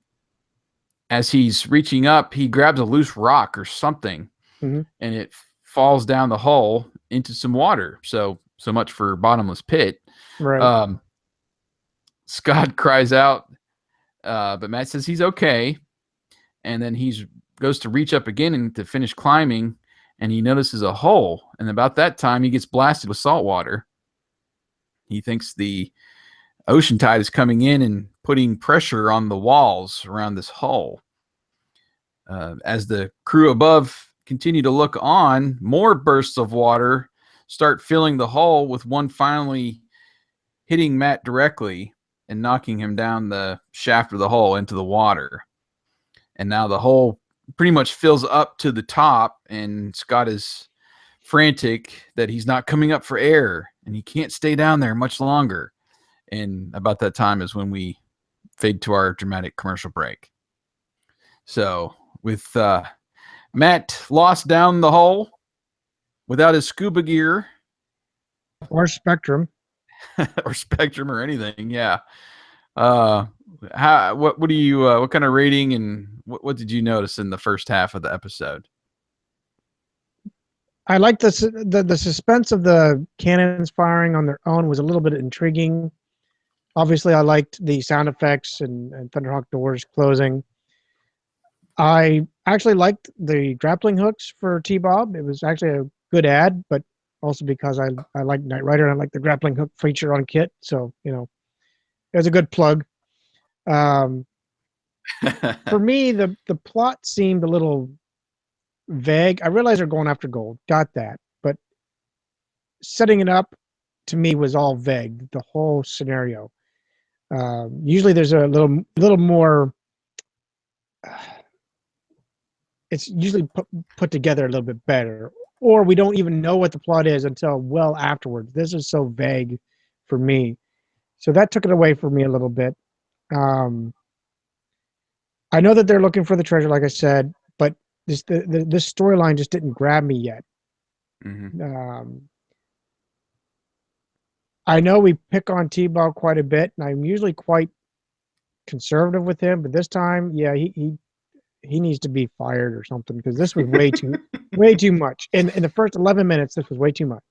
as he's reaching up, he grabs a loose rock or something, and it falls down the hole into some water. So much for bottomless pit. Right. Scott cries out, but Matt says he's okay. And then he goes to reach up again and to finish climbing, and he notices a hole. And about that time, he gets blasted with salt water. He thinks the ocean tide is coming in and putting pressure on the walls around this hole. As the crew above continue to look on, more bursts of water start filling the hole, with one finally hitting Matt directly and knocking him down the shaft of the hole into the water. And now the hole pretty much fills up to the top, and Scott is frantic that he's not coming up for air and he can't stay down there much longer. And about that time is when we fade to our dramatic commercial break. So with Matt lost down the hole without his scuba gear Or Spectrum. or Spectrum or anything, yeah. What do you what kind of rating and what did you notice in the first half of the episode? I like the suspense of the cannons firing on their own was a little bit intriguing. Obviously, I liked the sound effects and Thunderhawk doors closing. I actually liked the grappling hooks for T-Bob. It was actually a good ad, but also because I like Knight Rider and I like the grappling hook feature on Kit. So, it was a good plug. For me, the plot seemed a little vague. I realize they're going after gold. Got that. But setting it up to me was all vague, the whole scenario. Usually there's a little more it's usually put together a little bit better, or we don't even know what the plot is until well afterwards. This is so vague for me, so that took it away from me a little bit. I know that they're looking for the treasure, like I said, but this storyline just didn't grab me yet. I know we pick on T-Bob quite a bit, and I'm usually quite conservative with him, but this time, yeah, he needs to be fired or something, because this was way too much. In the first 11 minutes, this was way too much.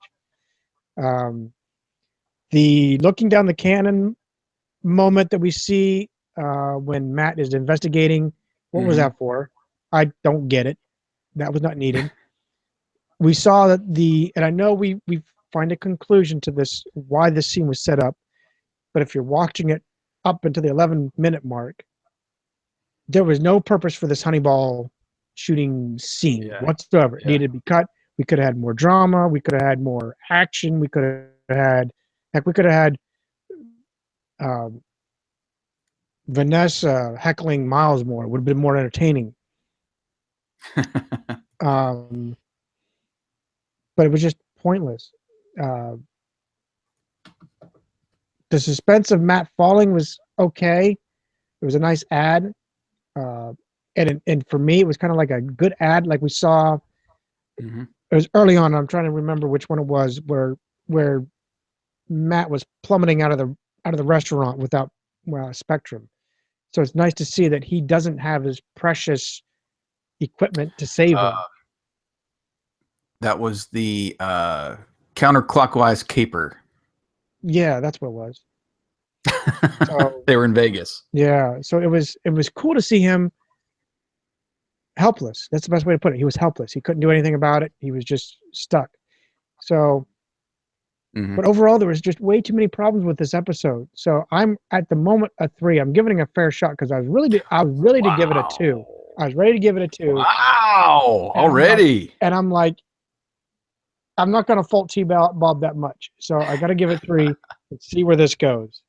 The looking down the cannon moment that we see when Matt is investigating, what was that for? I don't get it. That was not needed. We saw that and I know we find a conclusion to this, why this scene was set up, but if you're watching it up until the 11-minute mark, there was no purpose for this honeyball shooting scene whatsoever. It needed to be cut. We could have had more drama. We could have had more action. We could have had Vanessa heckling Miles more. It would have been more entertaining. But it was just pointless. The suspense of Matt falling was okay. It was a nice ad. And for me, it was kind of like a good ad, like we saw. It was early on. I'm trying to remember which one it was, where Matt was plummeting out of the restaurant without Spectrum. So it's nice to see that he doesn't have his precious equipment to save him. That was the counterclockwise caper. Yeah, that's what it was. So, they were in Vegas. Yeah, so it was cool to see him helpless. That's the best way to put it. He was helpless. He couldn't do anything about it. He was just stuck. So, but overall, there was just way too many problems with this episode. So I'm at the moment a 3. I'm giving it a fair shot because I was ready to give it a 2. I was ready to give it a 2. Wow! And Already. I'm like, I'm not going to fault T-Bob that much. So I got to give it 3 and see where this goes.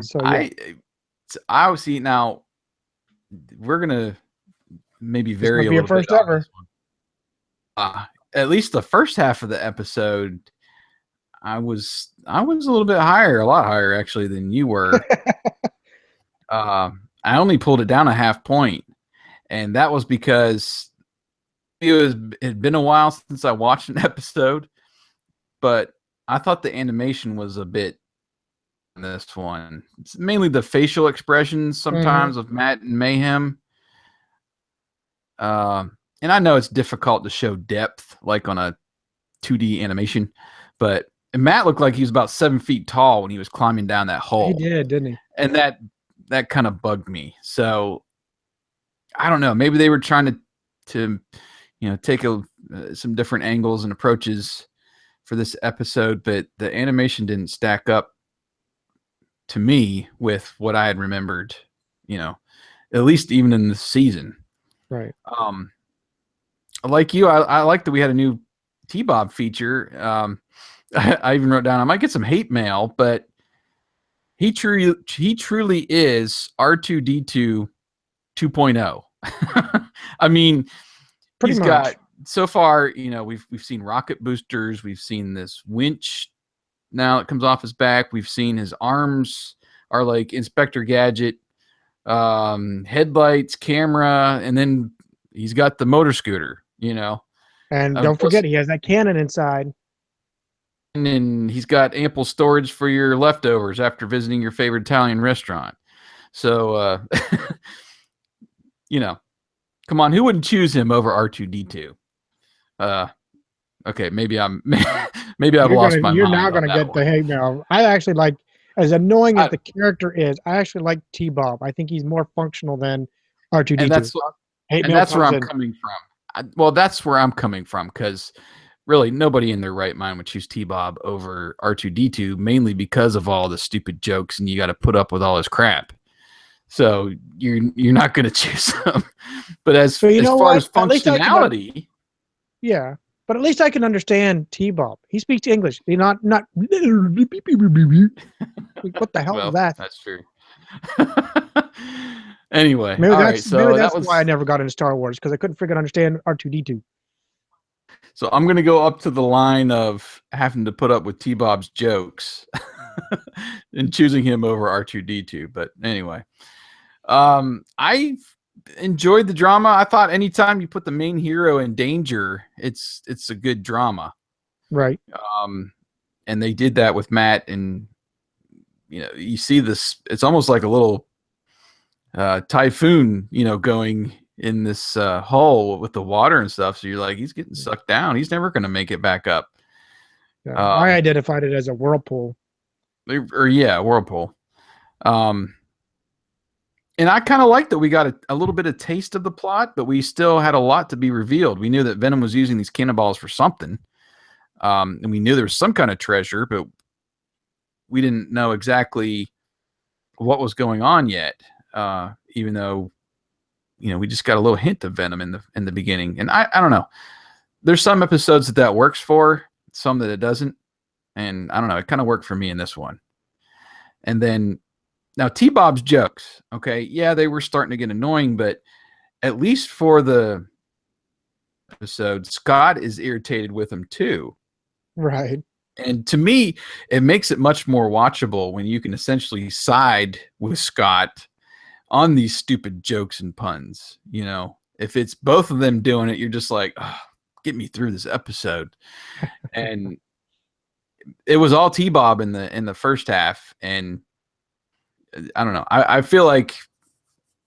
So yeah. I see now. We're gonna maybe vary a little first bit ever. on this one. At least the first half of the episode, I was a little bit higher, a lot higher actually than you were. I only pulled it down a half point, and that was because it had been a while since I watched an episode, but I thought the animation was a bit in this one. It's mainly the facial expressions sometimes of Matt and Mayhem. And I know it's difficult to show depth like on a 2D animation, but Matt looked like he was about 7 feet tall when he was climbing down that hole. He did, didn't he? And that kind of bugged me. So I don't know. Maybe they were trying to take some different angles and approaches for this episode, but the animation didn't stack up to me with what I had remembered, at least even in the season. Right. Like you, I like that we had a new T-Bob feature. I even wrote down I might get some hate mail, but he truly is R2D2 2.0. I mean, Pretty much. Got so far, we've seen rocket boosters, we've seen this winch now it comes off his back, we've seen his arms are like Inspector Gadget, headlights, camera, and then he's got the motor scooter, And don't forget, he has that cannon inside. And then he's got ample storage for your leftovers after visiting your favorite Italian restaurant. So, come on, who wouldn't choose him over R2D2? Okay, maybe I've lost my mind. You're now going to get the hate mail. I actually like, as annoying as the character is, I actually like T-Bob. I think he's more functional than R2D2. And that's where I'm coming from. Well, that's where I'm coming from, because really nobody in their right mind would choose T-Bob over R2D2, mainly because of all the stupid jokes and you got to put up with all his crap. So you're not going to choose him. But as far as functionality, yeah. But at least I can understand T-Bob. He speaks English. He's not. What the hell is that? That's true. Anyway, maybe that's why I never got into Star Wars, because I couldn't freaking understand R2D2. So I'm going to go up to the line of having to put up with T-Bob's jokes and choosing him over R2D2. But anyway, I enjoyed the drama. I thought anytime you put the main hero in danger, it's a good drama. Right. And they did that with Matt, and you see this, it's almost like a little typhoon, going in this hole with the water and stuff. So you're like, he's getting sucked down. He's never going to make it back up. Yeah, I identified it as a whirlpool. Whirlpool. And I kind of liked that we got a little bit of taste of the plot, but we still had a lot to be revealed. We knew that Venom was using these cannonballs for something. And we knew there was some kind of treasure, but we didn't know exactly what was going on yet. Even though, we just got a little hint of Venom in the beginning. And I don't know. There's some episodes that works for, some that it doesn't. And I don't know. It kind of worked for me in this one. And then now T-Bob's jokes, okay, yeah, they were starting to get annoying, but at least for the episode, Scott is irritated with him too. Right. And to me, it makes it much more watchable when you can essentially side with Scott on these stupid jokes and puns. If it's both of them doing it, you're just like, oh, get me through this episode. And it was all T-Bob in the first half, and I don't know. I feel like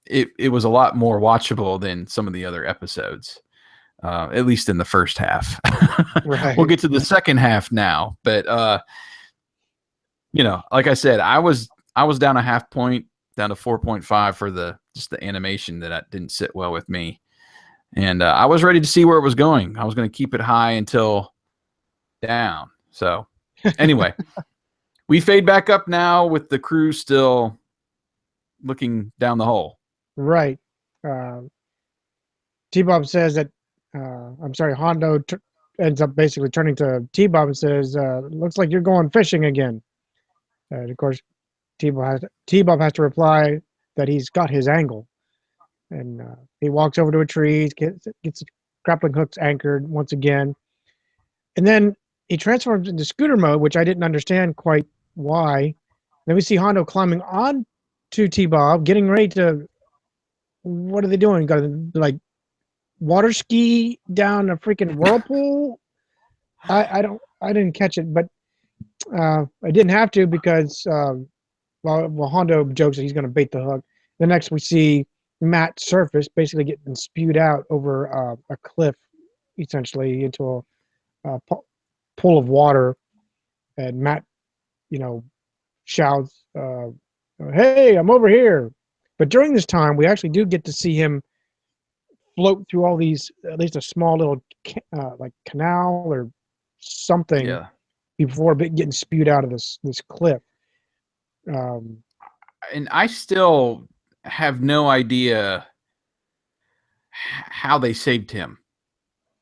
it was a lot more watchable than some of the other episodes, at least in the first half. Right. We'll get to the second half now, but like I said, I was down a half point, down to 4.5 for just the animation that didn't sit well with me. And I was ready to see where it was going. I was going to keep it high until down. So anyway, we fade back up now with the crew still looking down the hole. Right. T-Bob says that, I'm sorry, Hondo ends up basically turning to T-Bob and says, looks like you're going fishing again. And of course, T-Bob has to reply that he's got his angle. And he walks over to a tree, gets grappling hooks anchored once again. And then he transforms into scooter mode, which I didn't understand quite why. Then we see Hondo climbing on to T-Bob, getting ready to, what are they doing? Got to like water ski down a freaking whirlpool. I didn't catch it, but I didn't have to because well Hondo jokes that he's going to bait the hook. The next we see Matt surface, basically getting spewed out over a cliff, essentially into a pool of water, and Matt, shouts, "Hey, I'm over here!" But during this time, we actually do get to see him float through all these, at least a small little like canal or something, before getting spewed out of this cliff. And I still have no idea how they saved him.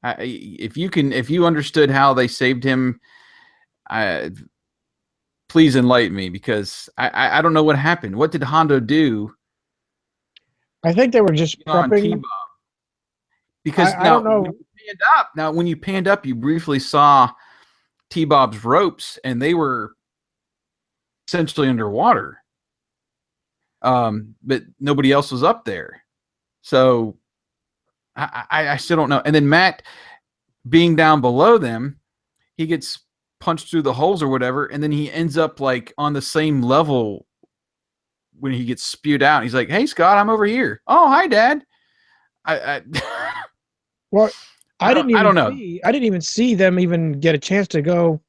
If you understood how they saved him, please enlighten me, because I don't know what happened. What did Hondo do? I think they were just prepping. T-Bob. Because I don't know. When you panned up, you briefly saw T-Bob's ropes, and they were essentially underwater. But nobody else was up there. So I still don't know. And then Matt, being down below them, he gets punched through the holes or whatever, and then he ends up like on the same level when he gets spewed out. He's like, "Hey, Scott, I'm over here." "Oh, hi, Dad." Well, I don't know. I didn't even see them even get a chance to go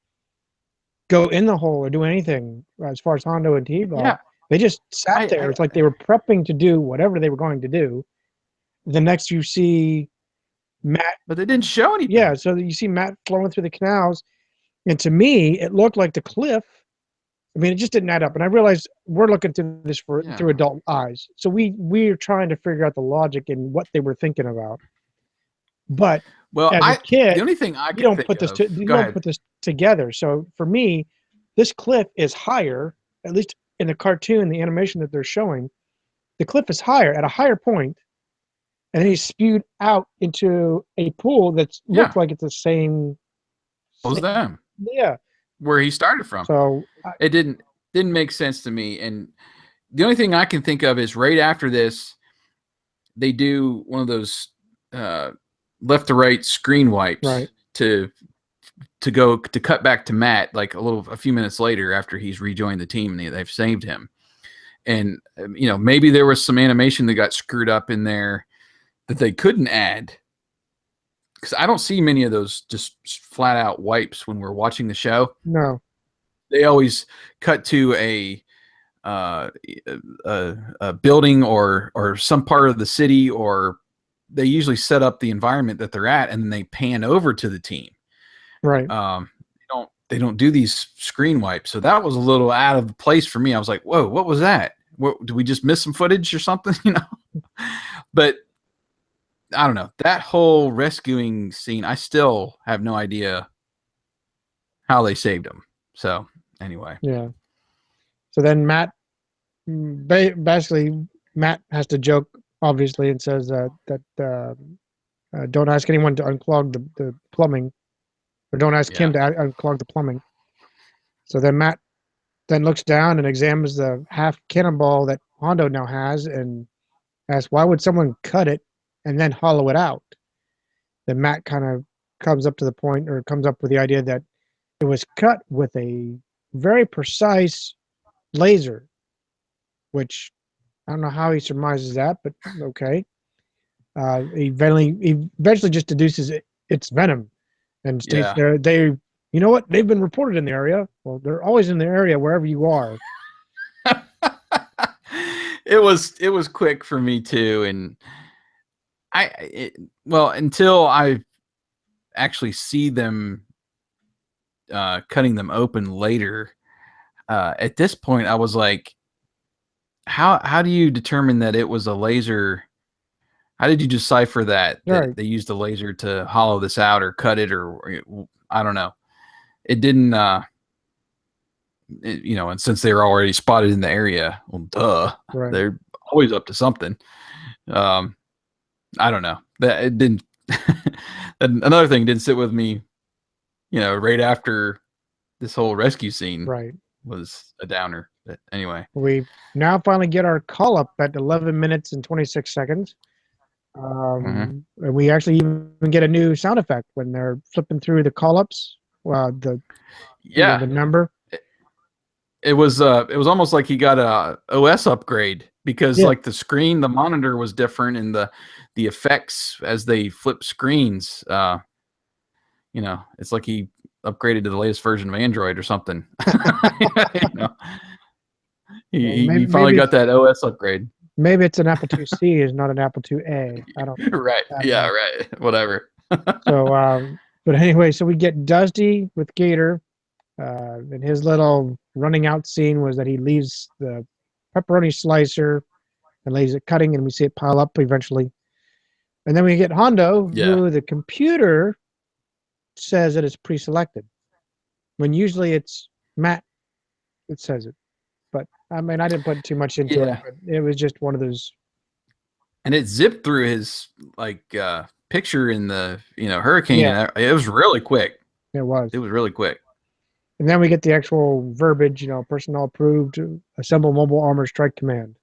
in the hole or do anything as far as Hondo and T-Bob. Yeah. They just sat there. It's like they were prepping to do whatever they were going to do. The next you see Matt. But they didn't show anything. Yeah, so you see Matt flowing through the canals. And to me, it looked like the cliff. I mean, it just didn't add up. And I realized we're looking through this through adult eyes. So we're trying to figure out the logic and what they were thinking about. But as a kid, the only thing I you don't put this together. So for me, this cliff is higher, at least in the cartoon, the animation that they're showing. The cliff is higher, at a higher point, and then he's spewed out into a pool that looks like it's the same. Was them? Yeah, where he started from. So it didn't make sense to me. And the only thing I can think of is right after this, they do one of those left to right screen wipes to cut back to Matt like a few minutes later after he's rejoined the team and they've saved him. And maybe there was some animation that got screwed up in there that they couldn't add, because I don't see many of those just flat out wipes when we're watching the show. No, they always cut to a building or some part of the city, or they usually set up the environment that they're at, and then they pan over to the team. Right. They don't do these screen wipes, so that was a little out of place for me. I was like, "Whoa, what was that? Did we just miss some footage or something?" But I don't know. That whole rescuing scene, I still have no idea how they saved him. So anyway. Yeah. So then Matt, basically, Matt has to joke, obviously, and says that don't ask anyone to unclog the plumbing, or don't ask him to unclog the plumbing. So then Matt then looks down and examines the half cannonball that Hondo now has and asks, why would someone cut it and then hollow it out? Then Matt kind of comes up with the idea that it was cut with a very precise laser, which I don't know how he surmises that, but okay. He eventually just deduces it's venom, and states you know what? They've been reported in the area. Well, they're always in the area wherever you are. It was quick for me too, and well, until I actually see them cutting them open later. At this point, I was like, how do you determine that it was a laser? How did you decipher that Right. they used a laser to hollow this out or cut it, or I don't know. It didn't, and since they were already spotted in the area, well, duh, Right. they're always up to something. Um, I don't know that it didn't. Another thing didn't sit with me, right after this whole rescue scene Right. was a downer. But anyway, We now finally get our call up at 11 minutes and 26 seconds. uh And we actually even get a new sound effect when they're flipping through the call ups, yeah, the number. it was almost like he got a OS upgrade because Yeah. like the monitor was different, and the effects as they flip screens. It's like he upgraded to the latest version of Android or something. you know, Well, he finally got that OS upgrade. maybe it's an Apple IIc, is not an Apple IIa. I don't know. Right. I don't Yeah. know. Right. Whatever. So, but anyway, so we get Dusty with Gator. And his little running out scene was that he leaves the pepperoni slicer and leaves it cutting, and we see it pile up eventually. And then we get Hondo, Yeah. who the computer says that it's pre-selected, when usually it's Matt that says it. But I mean, I didn't put too much into it, Yeah. but it was just one of those. And it zipped through his picture in the hurricane, Yeah, and it was really quick. it was. It was really quick. And then we get the actual verbiage, personnel approved, assemble mobile armor strike command.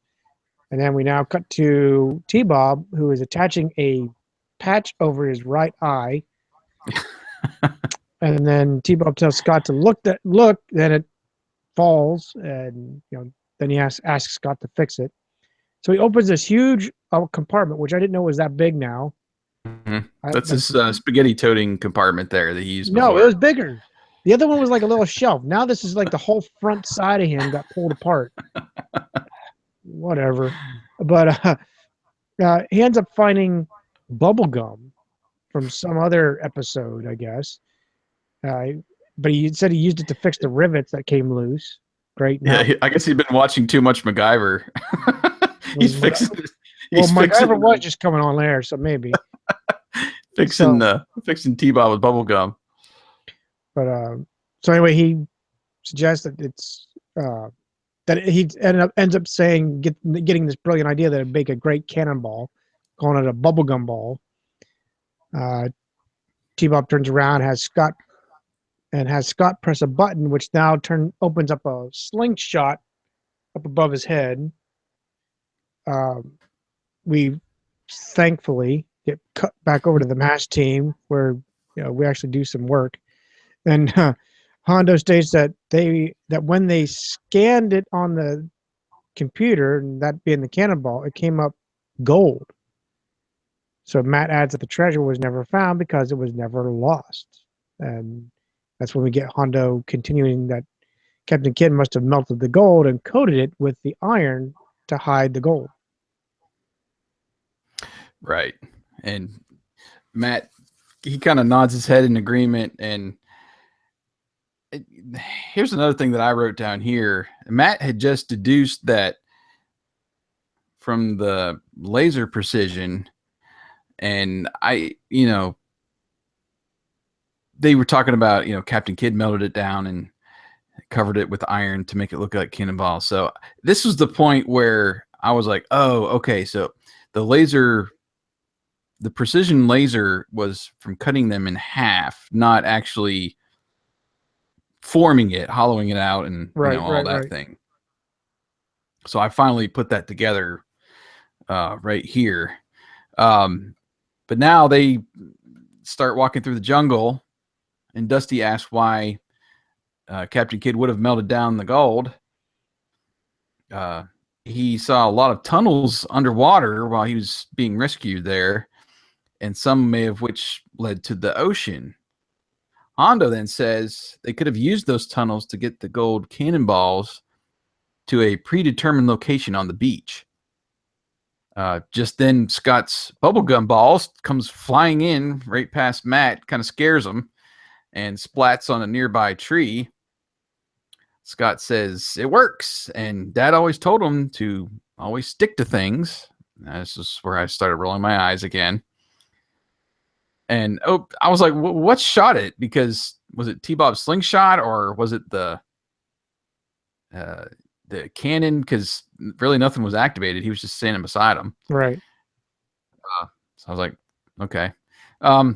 And then we now cut to T-Bob, who is attaching a patch over his right eye. And then T-Bob tells Scott to look. Then it falls, and then he asks Scott to fix it. So he opens this huge compartment, which I didn't know was that big now. Mm-hmm. That's his spaghetti toting compartment there that he used No, it was before. bigger. The other one was like a little shelf. Now this is like the whole front side of him got pulled apart. Whatever. But he ends up finding bubble gum from some other episode, I guess. But he said he used it to fix the rivets that came loose. Great. Now, Yeah, I guess he'd been watching too much MacGyver. he's fixing. Well, He's fixing. MacGyver was just coming on there, so maybe fixing fixing T-Bob with bubble gum. But so anyway, he suggests that it's that he ends up saying getting this brilliant idea that it'd make a great cannonball, calling it a bubblegum ball. T-Bob turns around, has Scott press a button, which now opens up a slingshot up above his head. We thankfully get cut back over to the MASH team, where we actually do some work. And Hondo states that when they scanned it on the computer, and that being the cannonball, it came up gold. So Matt adds that the treasure was never found because it was never lost. And that's when we get Hondo continuing that Captain Kidd must have melted the gold and coated it with the iron to hide the gold. Right. And Matt, he kind of nods his head in agreement. And here's another thing that I wrote down here. Matt had just deduced that from the laser precision, and they were talking about, Captain Kidd melted it down and covered it with iron to make it look like cannonball. So this was the point where I was like, oh, okay. So the precision laser was from cutting them in half, not actually forming it, hollowing it out, and all that thing. So I finally put that together right here. But now they start walking through the jungle, and Dusty asks why Captain Kidd would have melted down the gold. He saw a lot of tunnels underwater while he was being rescued there, and some may have which led to the ocean. Hondo then says they could have used those tunnels to get the gold cannonballs to a predetermined location on the beach. Just then, Scott's bubblegum balls comes flying in right past Matt, kind of scares him, and splats on a nearby tree. Scott says it works, and Dad always told him to always stick to things. This is where I started rolling my eyes again. And I was like, what shot it? Because was it T-Bob's slingshot or was it the cannon? Because really nothing was activated. He was just standing beside him. Right. So I was like, okay. Well,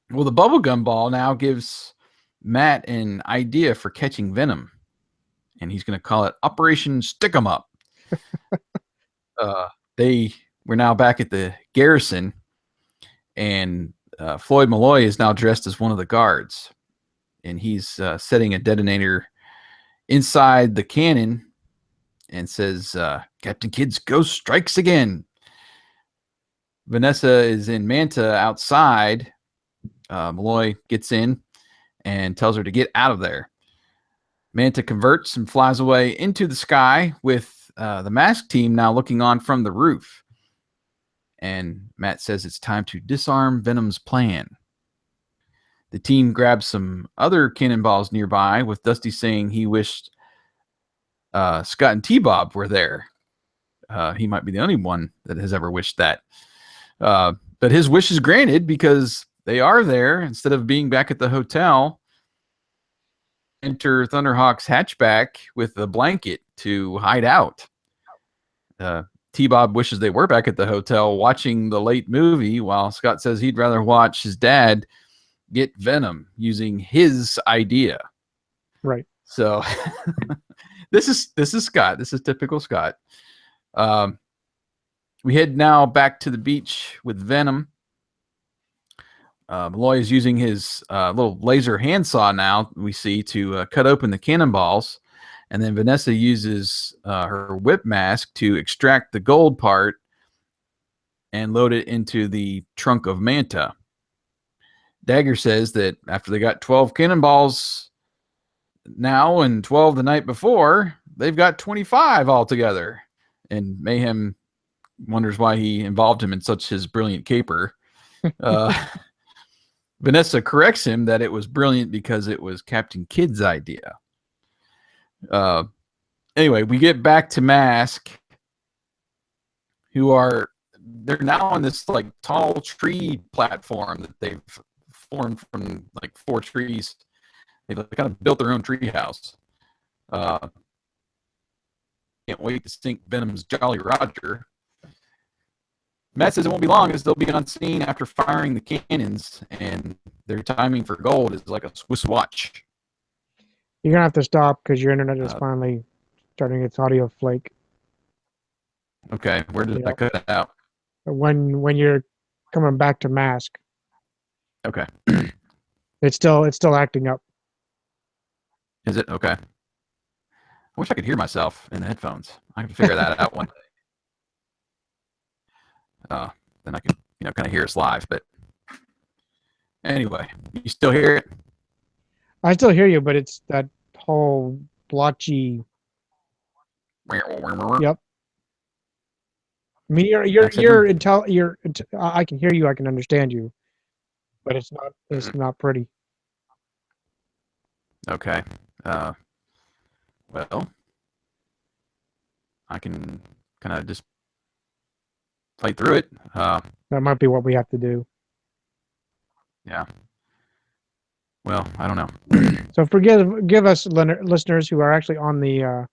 the bubblegum ball now gives Matt an idea for catching venom, and he's going to call it Operation Stick 'em Up. We're now back at the garrison, and Floyd Malloy is now dressed as one of the guards, and he's setting a detonator inside the cannon and says, Captain Kidd's ghost strikes again. Vanessa is in Manta outside. Malloy gets in and tells her to get out of there. Manta converts and flies away into the sky with the M.A.S.K team now looking on from the roof. And Matt says it's time to disarm Venom's plan. The team grabs some other cannonballs nearby, with Dusty saying he wished Scott and T-Bob were there. He might be the only one that has ever wished that. But his wish is granted because they are there. Instead of being back at the hotel, enter Thunderhawk's hatchback with a blanket to hide out. T-Bob wishes they were back at the hotel watching the late movie, while Scott says he'd rather watch his dad get venom using his idea. Right. So this is Scott. This is typical Scott. We head now back to the beach with Venom. Malloy is using his little laser handsaw now, we see, to cut open the cannonballs. And then Vanessa uses her whip mask to extract the gold part and load it into the trunk of Manta. Dagger says that after they got 12 cannonballs now and 12 the night before, they've got 25 altogether. And Mayhem wonders why he involved him in such his brilliant caper. Vanessa corrects him that it was brilliant because it was Captain Kidd's idea. Anyway, we get back to M.A.S.K, they're now on this like tall tree platform that they've formed from like 4 trees. They've kind of built their own tree house. Can't wait to sink Venom's Jolly Roger. Matt says it won't be long as they'll be on scene after firing the cannons, and their timing for gold is like a Swiss watch. You're gonna have to stop because your internet is finally starting its audio flake. Okay, where did I cut out? When you're coming back to M.A.S.K. Okay. It's still acting up. Is it? Okay. I wish I could hear myself in the headphones. I can figure that out one day. Then I can, kind of hear us live. But anyway, you still hear it? I still hear you, but it's that whole blotchy. Yep. I mean, I can hear you. I can understand you, but it's not pretty. Okay. Well, I can kind of just play through it. That might be what we have to do. Yeah. Well, I don't know. So give us listeners who are actually on the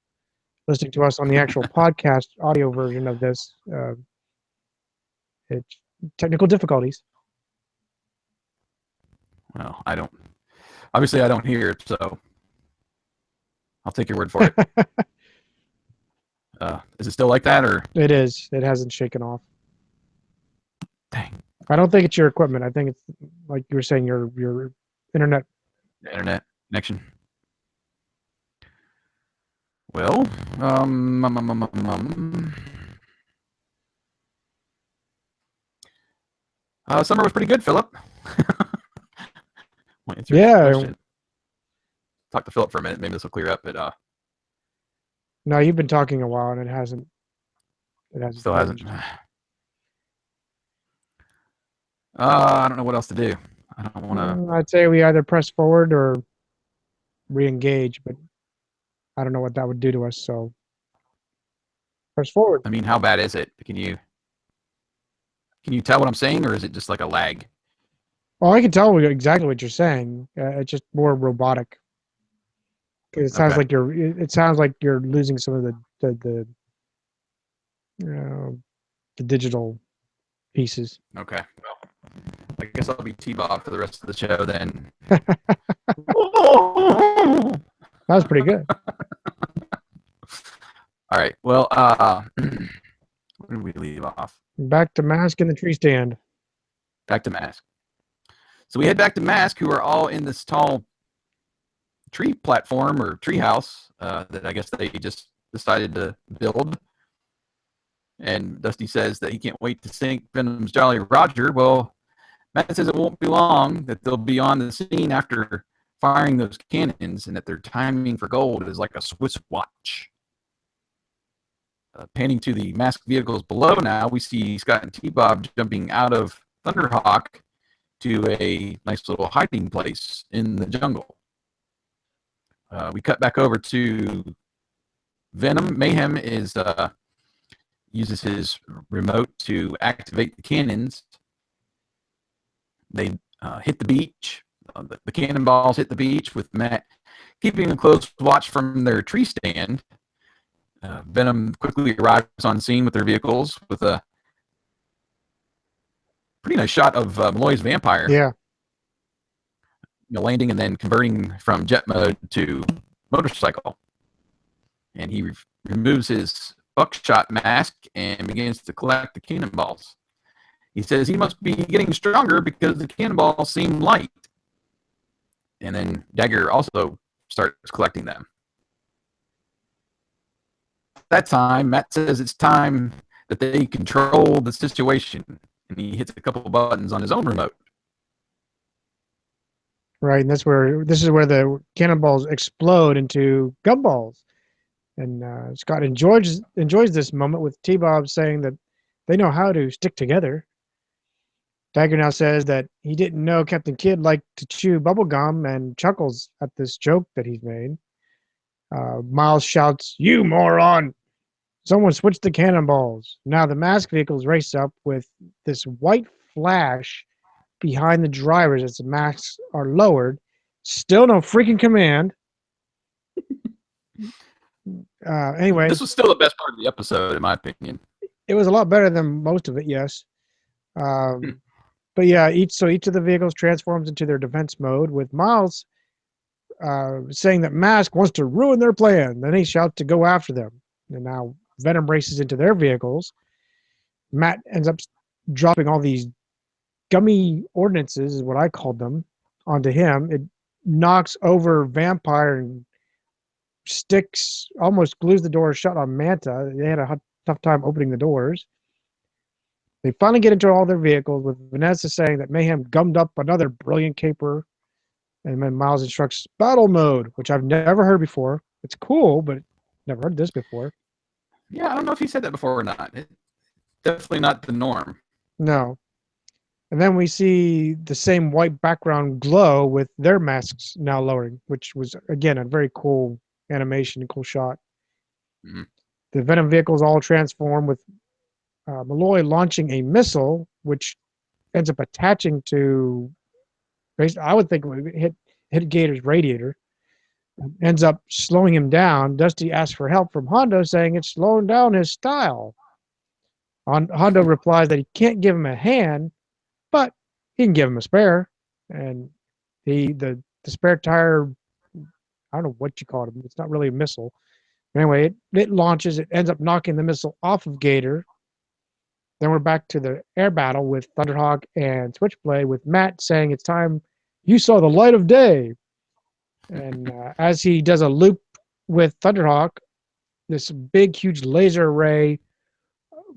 listening to us on the actual podcast audio version of this. It's technical difficulties. Well, obviously I don't hear it, so I'll take your word for it. Is it still like that, or? It is. It hasn't shaken off. Dang. I don't think it's your equipment. I think it's like you were saying, your internet. Internet connection. Well, summer was pretty good, Philip. Yeah. Talk to Philip for a minute. Maybe this will clear up. But no, you've been talking a while and it hasn't. It hasn't Still hasn't. changed. I don't know what else to do. I don't want to. I'd say we either press forward or re-engage, but I don't know what that would do to us. So press forward. I mean, how bad is it? Can you tell what I'm saying, or is it just like a lag? Oh, I can tell exactly what you're saying. It's just more robotic. It sounds Okay. like you're. It sounds like you're losing some of the digital pieces. Okay. Well, I guess I'll be T-Bob for the rest of the show then. That was pretty good. All right. Well, where did we leave off? Back to M.A.S.K in the tree stand. Back to M.A.S.K. So we head back to M.A.S.K, who are all in this tall tree platform or tree house that I guess they just decided to build. And Dusty says that he can't wait to sink Venom's Jolly Roger. Well, Matt says it won't be long, that they'll be on the scene after firing those cannons, and that their timing for gold is like a Swiss watch. Panning to the M.A.S.K vehicles below now, we see Scott and T-Bob jumping out of Thunderhawk to a nice little hiding place in the jungle. We cut back over to Venom. Mayhem uses his remote to activate the cannons. They hit the beach. The cannonballs hit the beach, with Matt keeping a close watch from their tree stand. Venom quickly arrives on scene with their vehicles with a pretty nice shot of Malloy's vampire. Yeah. Landing and then converting from jet mode to motorcycle. And he removes his buckshot mask and begins to collect the cannonballs. He says he must be getting stronger because the cannonballs seem light. And then Dagger also starts collecting them. That time, Matt says it's time that they control the situation, and he hits a couple of buttons on his own remote. Right, and this is where the cannonballs explode into gumballs, and Scott enjoys this moment with T-Bob saying that they know how to stick together. Dagger now says that he didn't know Captain Kidd liked to chew bubblegum and chuckles at this joke that he's made. Miles shouts, "You moron! Someone switched the cannonballs." Now the M.A.S.K vehicles race up with this white flash behind the drivers as the masks are lowered. Still no freaking command. Anyway, this was still the best part of the episode, in my opinion. it was a lot better than most of it, yes. But yeah, each of the vehicles transforms into their defense mode, with Miles saying that M.A.S.K wants to ruin their plan. Then he shouts to go after them. And now Venom races into their vehicles. Matt ends up dropping all these gummy ordnances, is what I called them, onto him. It knocks over Vampire and sticks, almost glues the door shut on Manta. They had a tough time opening the doors. They finally get into all their vehicles, with Vanessa saying that Mayhem gummed up another brilliant caper. And then Miles instructs battle mode, which I've never heard before. It's cool, but never heard this before. Yeah, I don't know if he said that before or not. It's definitely not the norm. No. And then we see the same white background glow with their masks now lowering, which was, again, a very cool animation, cool shot. Mm-hmm. The Venom vehicles all transform, with Malloy launching a missile, which ends up attaching to, I would think it would hit Gator's radiator. Ends up slowing him down. Dusty asks for help from Hondo, saying it's slowing down his style. Hondo replies that he can't give him a hand, but he can give him a spare. And the spare tire, I don't know what you call it. It's not really a missile. Anyway, it launches. It ends up knocking the missile off of Gator. Then we're back to the air battle with Thunderhawk and Switchblade, with Matt saying it's time you saw the light of day. And as he does a loop with Thunderhawk, this big, huge laser array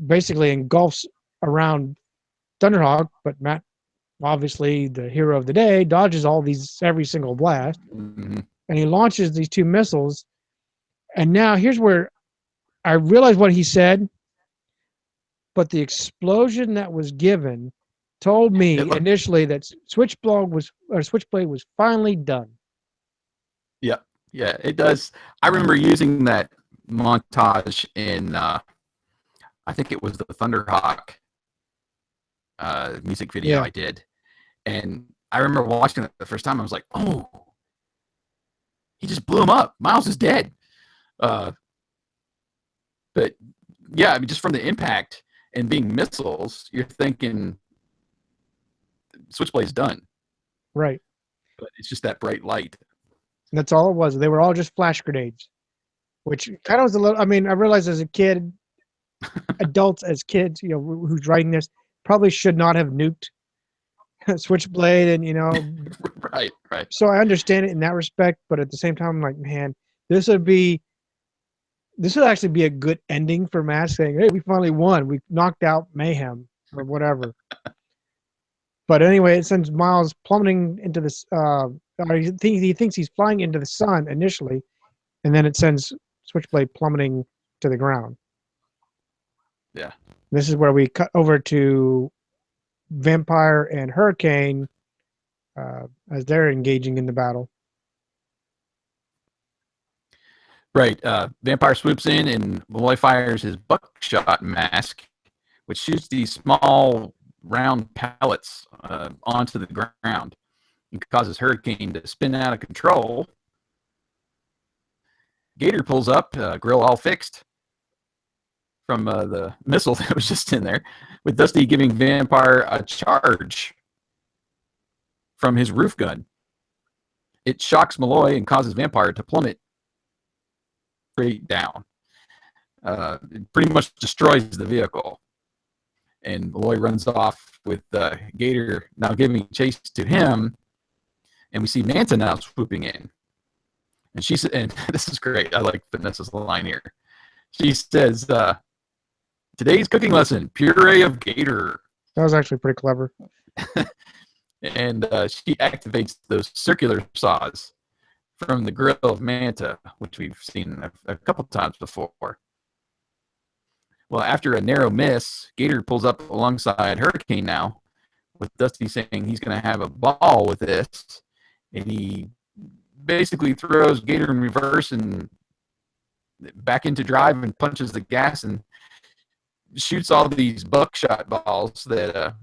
basically engulfs around Thunderhawk, but Matt, obviously the hero of the day, dodges every single blast, and he launches these two missiles. And now here's where I realize what he said, but the explosion that was given told me initially that Switchblade was finally done. Yeah, yeah, it does. I remember using that montage in, I think it was the Thunderhawk music video Yeah. I did, and I remember watching it the first time. I was like, "Oh, he just blew him up. Miles is dead." Uh, but yeah, I mean, just from the impact and being missiles, you're thinking Switchblade's done, Right. but it's just that bright light. And that's all it was. They were all just flash grenades, which kind of was a little. I mean, I realized as a kid, adults as kids, who's writing this probably should not have nuked Switchblade, and Right, right. so I understand it in that respect. But at the same time, I'm like, man, this would actually be a good ending for M.A.S.K, saying, "Hey, we finally won. We knocked out Mayhem or whatever." But anyway, it sends Miles plummeting into this. Or he thinks he's flying into the sun initially, and then it sends Switchblade plummeting to the ground. Yeah. This is where we cut over to Vampire and Hurricane as they're engaging in the battle. Right. Vampire swoops in and Malloy fires his buckshot mask, which shoots these small round pellets onto the ground and causes Hurricane to spin out of control. Gator pulls up, grill all fixed from the missile that was just in there, with Dusty giving Vampire a charge from his roof gun. It shocks Malloy and causes Vampire to plummet straight down. It pretty much destroys the vehicle. And Malloy runs off with Gator now giving chase to him. And we see Manta now swooping in. And she said, and this is great. I like Vanessa's line here. She says, today's cooking lesson, puree of Gator. That was actually pretty clever. And she activates those circular saws from the grill of Manta, which we've seen a couple times before. Well, after a narrow miss, Gator pulls up alongside Hurricane now, with Dusty saying he's going to have a ball with this. And he basically throws Gator in reverse and back into drive and punches the gas and shoots all these buckshot balls that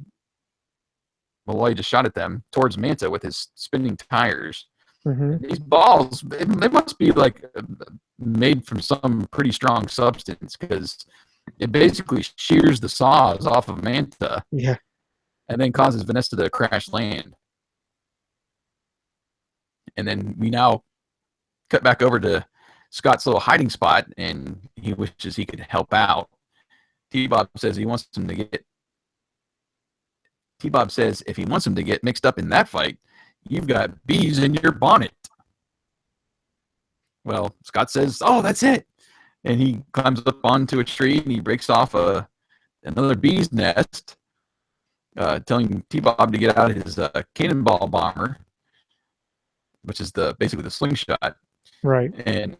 Malloy just shot at them towards Manta with his spinning tires. Mm-hmm. These balls, they must be like made from some pretty strong substance, because it basically shears the saws off of Manta. Yeah. And then causes Vanessa to crash land. And then we now cut back over to Scott's little hiding spot, and he wishes he could help out. T-Bob says he wants him to get. T-Bob says if he wants him to get mixed up in that fight, you've got bees in your bonnet. Well, Scott says, "Oh, that's it," and he climbs up onto a tree and he breaks off another bee's nest, telling T-Bob to get out his cannonball bomber, which is basically the slingshot. Right. And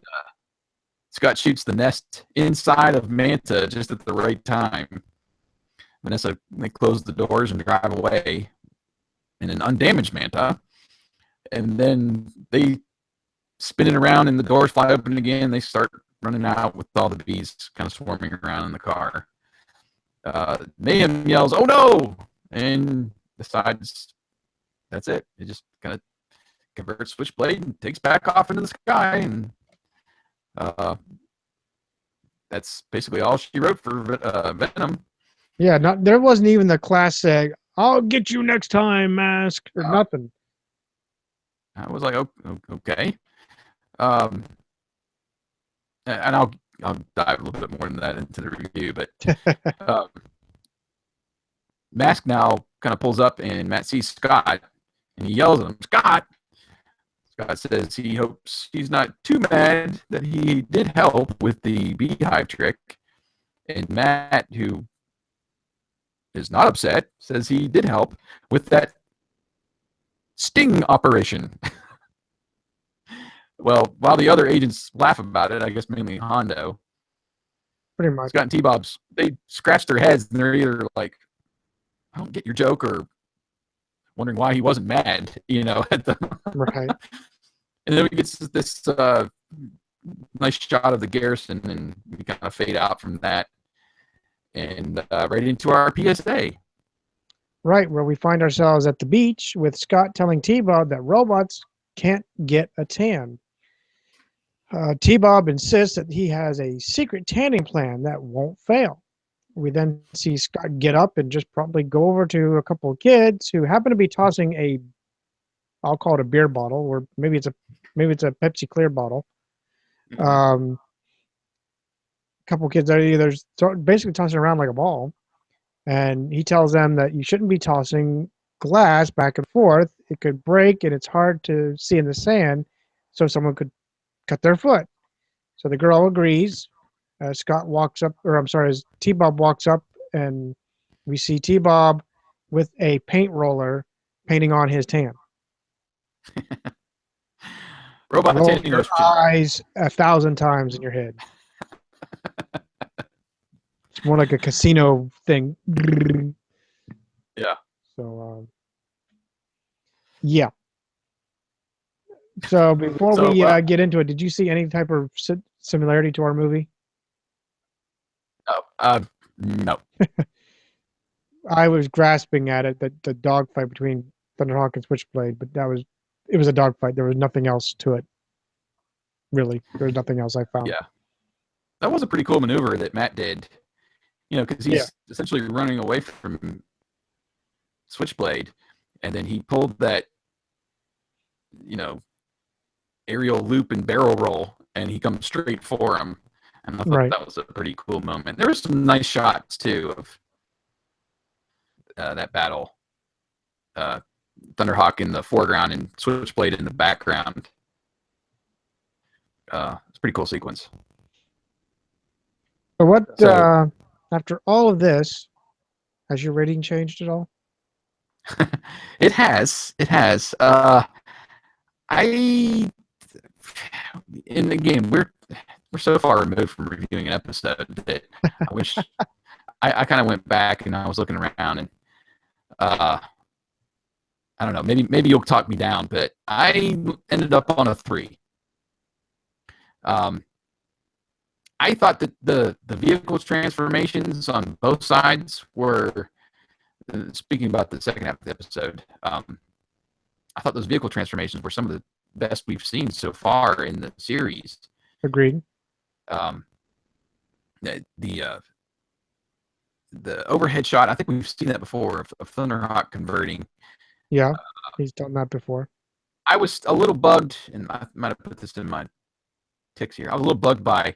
Scott shoots the nest inside of Manta just at the right time. Vanessa, they close the doors and drive away in an undamaged Manta. And then they spin it around and the doors fly open again. They start running out with all the bees kind of swarming around in the car. Mayhem yells, "Oh no!" and decides that's it. It just kind of converts Switchblade and takes back off into the sky. And that's basically all she wrote for Venom. Yeah, there wasn't even the classic "I'll get you next time" mask or nothing. I was like, oh, okay. And I'll dive a little bit more into that into the review, but M.A.S.K now kind of pulls up and Matt sees Scott and he yells at him, "Scott!" Scott says he hopes he's not too mad that he did help with the beehive trick. And Matt, who is not upset, says he did help with that sting operation. Well, while the other agents laugh about it, I guess mainly Hondo, Pretty much. Scott and T-Bob's, they scratch their heads and they're either like, I don't get your joke, or wondering why he wasn't mad, at the Right. and then we get this nice shot of the garrison, and we kind of fade out from that and right into our PSA. Right, where we find ourselves at the beach with Scott telling T-Bob that robots can't get a tan. T-Bob insists that he has a secret tanning plan that won't fail. We then see Scott get up and just probably go over to a couple of kids who happen to be tossing I'll call it a beer bottle, or maybe it's a Pepsi Clear bottle. A couple of kids are either basically tossing around like a ball. And he tells them that you shouldn't be tossing glass back and forth. It could break, and it's hard to see in the sand, so someone could cut their foot. So the girl agrees. Scott walks up, or I'm sorry, as T-Bob walks up, and we see T-Bob with a paint roller painting on his tan. Robot Roll tanning your eyes 1,000 times in your head. It's more like a casino thing. Yeah. So, yeah. So before we get into it, did you see any type of similarity to our movie? No. I was grasping at it, that the dogfight between Thunderhawk and Switchblade, but it was a dogfight. There was nothing else to it. Really, there was nothing else I found. Yeah. That was a pretty cool maneuver that Matt did. Because he's essentially running away from Switchblade, and then he pulled that, aerial loop and barrel roll, and he comes straight for him. And I thought that was a pretty cool moment. There were some nice shots too of that battle. Thunderhawk in the foreground and Switchblade in the background. It's a pretty cool sequence. So what? After all of this, has your rating changed at all? It has. And again, we're so far removed from reviewing an episode that I wish I kind of went back and I was looking around, and I don't know, maybe you'll talk me down, but I ended up on a 3. I thought that the vehicle transformations on both sides were, speaking about the second half of the episode, I thought those vehicle transformations were some of the best we've seen so far in the series. Agreed. The overhead shot, I think we've seen that before, of Thunderhawk converting. Yeah, he's done that before. I was a little bugged, and I might have put this in my ticks here. I was a little bugged by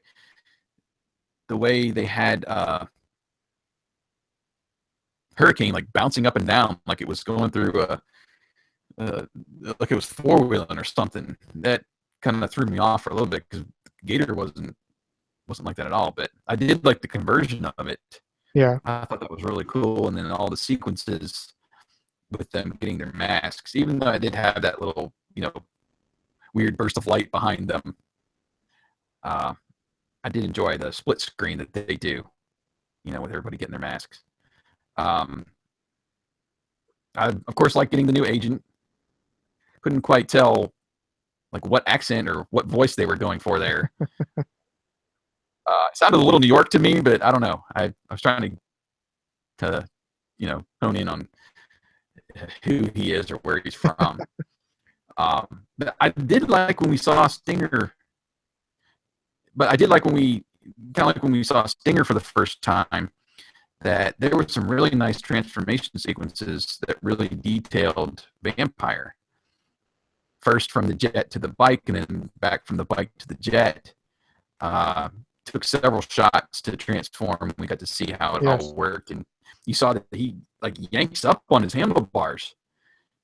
the way they had Hurricane like bouncing up and down, like it was going through like it was four-wheeling or something. That kind of threw me off for a little bit, because Gator wasn't like that at all. But I did like the conversion of it. Yeah, I thought that was really cool. And then all the sequences with them getting their masks, even though I did have that little, weird burst of light behind them. I did enjoy the split screen that they do, with everybody getting their masks. I, of course, like getting the new agent. Couldn't quite tell, like, what accent or what voice they were going for there. It sounded a little New York to me, but I don't know. I was trying to hone in on who he is or where he's from. I did like when we saw Stinger, but I did like when we saw Stinger for the first time, that there were some really nice transformation sequences that really detailed Vampire. First from the jet to the bike, and then back from the bike to the jet. Took several shots to transform. We got to see how it all worked, and you saw that he like yanks up on his handlebars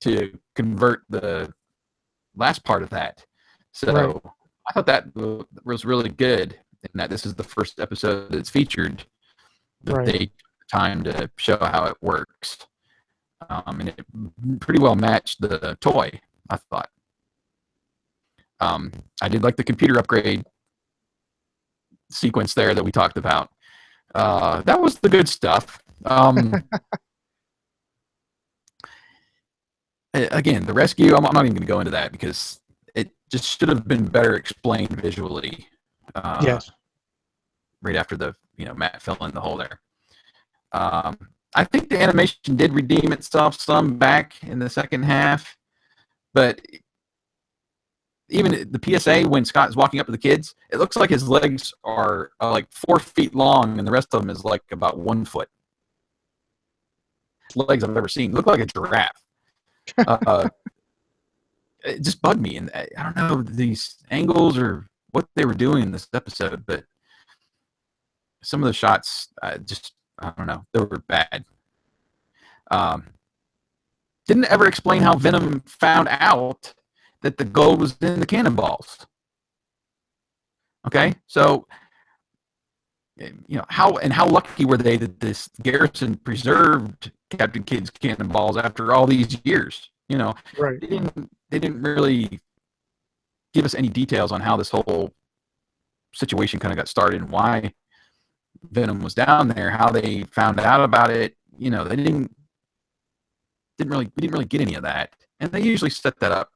to convert the last part of that. So I thought that was really good, and that this is the first episode that's featured that they took the time to show how it works. And it pretty well matched the toy, I thought. I did like the computer upgrade sequence there that we talked about. That was the good stuff. Again, the rescue, I'm not even going to go into that because it just should have been better explained visually. Yes. Right after the Matt fell in the hole there. Um, I think the animation did redeem itself some back in the second half, but even the PSA when Scott is walking up to the kids, it looks like his legs are like 4 feet long, and the rest of them is like about 1 foot. Legs I've ever seen look like a giraffe. It just bugged me, and I don't know these angles or what they were doing in this episode, but some of the shots just I don't know, they were bad. Um, didn't ever explain how Venom found out that the gold was in the cannonballs. Okay, so how lucky were they that this garrison preserved Captain Kidd's cannonballs after all these years? Right. They didn't really give us any details on how this whole situation kind of got started and why Venom was down there, how they found out about it. They we didn't really get any of that, and they usually set that up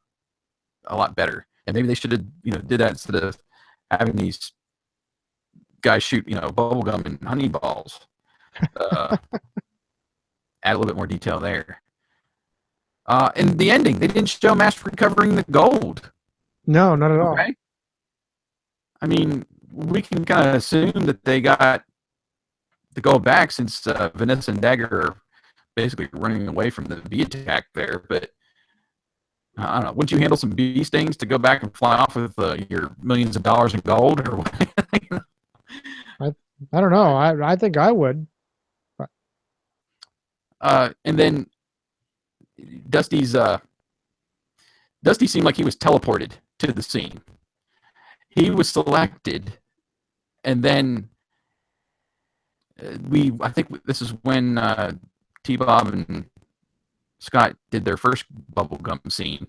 a lot better. And maybe they should have did that instead of having these guys shoot bubble gum and honey balls. Add a little bit more detail there. And the ending, they didn't show M.A.S.K recovering the gold. No, not at all. Okay. I mean, we can kind of assume that they got the gold back since Vanessa and Dagger are basically running away from the bee attack there. But I don't know. Wouldn't you handle some bee stings to go back and fly off with your millions of dollars in gold or what? I don't know. I think I would. And then Dusty seemed like he was teleported to the scene. He was selected, and then I think this is when T-Bob and Scott did their first bubblegum scene.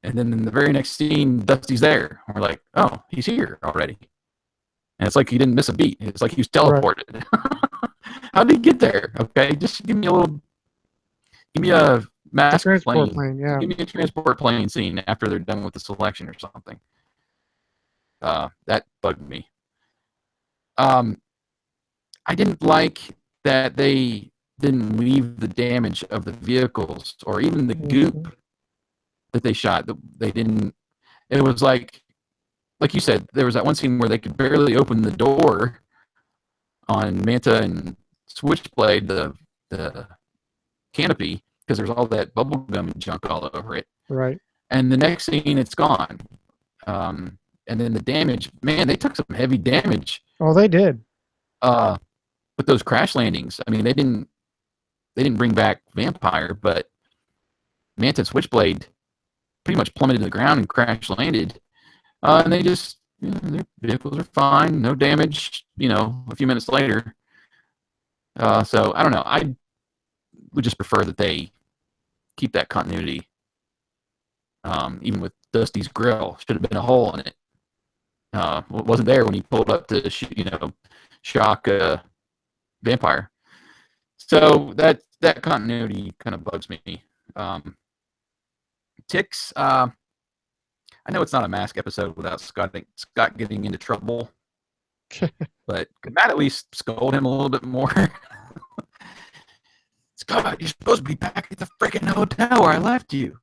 And then in the very next scene, Dusty's there. We're like, oh, he's here already. And it's like he didn't miss a beat. It's like he was teleported. Right. How did he get there? Okay, just give me a mask transport plane. Yeah. Give me a transport plane scene after they're done with the selection or something. That bugged me. I didn't like that they didn't leave the damage of the vehicles or even the goop that they shot. They didn't. It was like you said, there was that one scene where they could barely open the door on Manta and Switchblade, the canopy, because there's all that bubblegum and junk all over it. Right. And the next scene, it's gone. And then the damage, man, they took some heavy damage. Oh, they did. With those crash landings. I mean, they didn't bring back Vampire, but Manta and Switchblade pretty much plummeted to the ground and crash landed. And they just, their vehicles are fine, no damage, a few minutes later. So, I don't know. I would just prefer that they keep that continuity. Even with Dusty's grill, should have been a hole in it. It wasn't there when he pulled up to, shock Vampire. So that continuity kind of bugs me. Ticks, I know it's not a M.A.S.K episode without Scott getting into trouble, but could Matt at least scold him a little bit more? Scott, you're supposed to be back at the freaking hotel where I left you.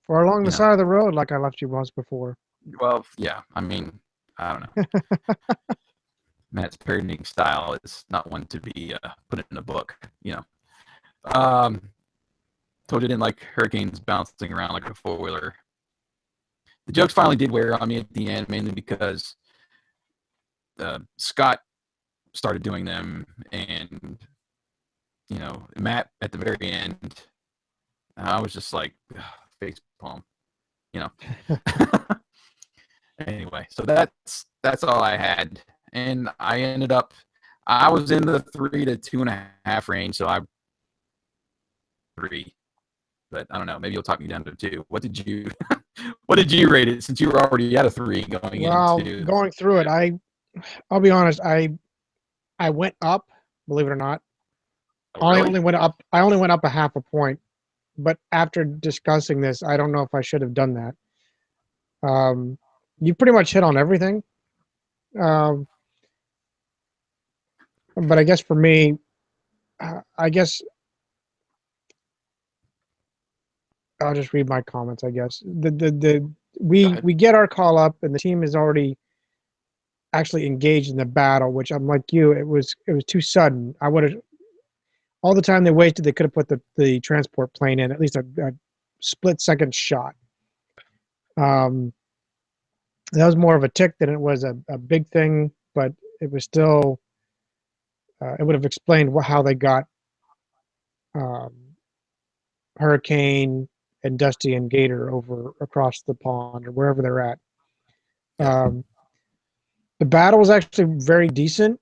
Or along the side of the road like I left you once before. Well, yeah. I mean, I don't know. Matt's parenting style is not one to be put in a book, Told you I didn't like hurricanes bouncing around like a four-wheeler. The jokes finally did wear on me at the end, mainly because Scott started doing them, and Matt at the very end. I was just like face palm, Anyway, so that's all I had, and I was in the 3 to 2.5 range, so I 3. But I don't know. Maybe you'll talk me down to 2. What did you rate it since you were already at a 3 going into? Going through it, I'll be honest. I went up, believe it or not. Oh, I really? only went up. I only went up a half a point. But after discussing this, I don't know if I should have done that. Um, you pretty much hit on everything. Um, but I guess for me, I guess I'll just read my comments. I guess the Go we ahead. we get our call up, and the team is already actually engaged in the battle. Which I'm like you, it was too sudden. I would have all the time they wasted. They could have put the transport plane in at least a split second shot. Um, that was more of a tick than it was a big thing, but it was still it would have explained how they got um, Hurricane and Dusty and Gator over across the pond or wherever they're at. Yeah. Um, the battle was actually very decent.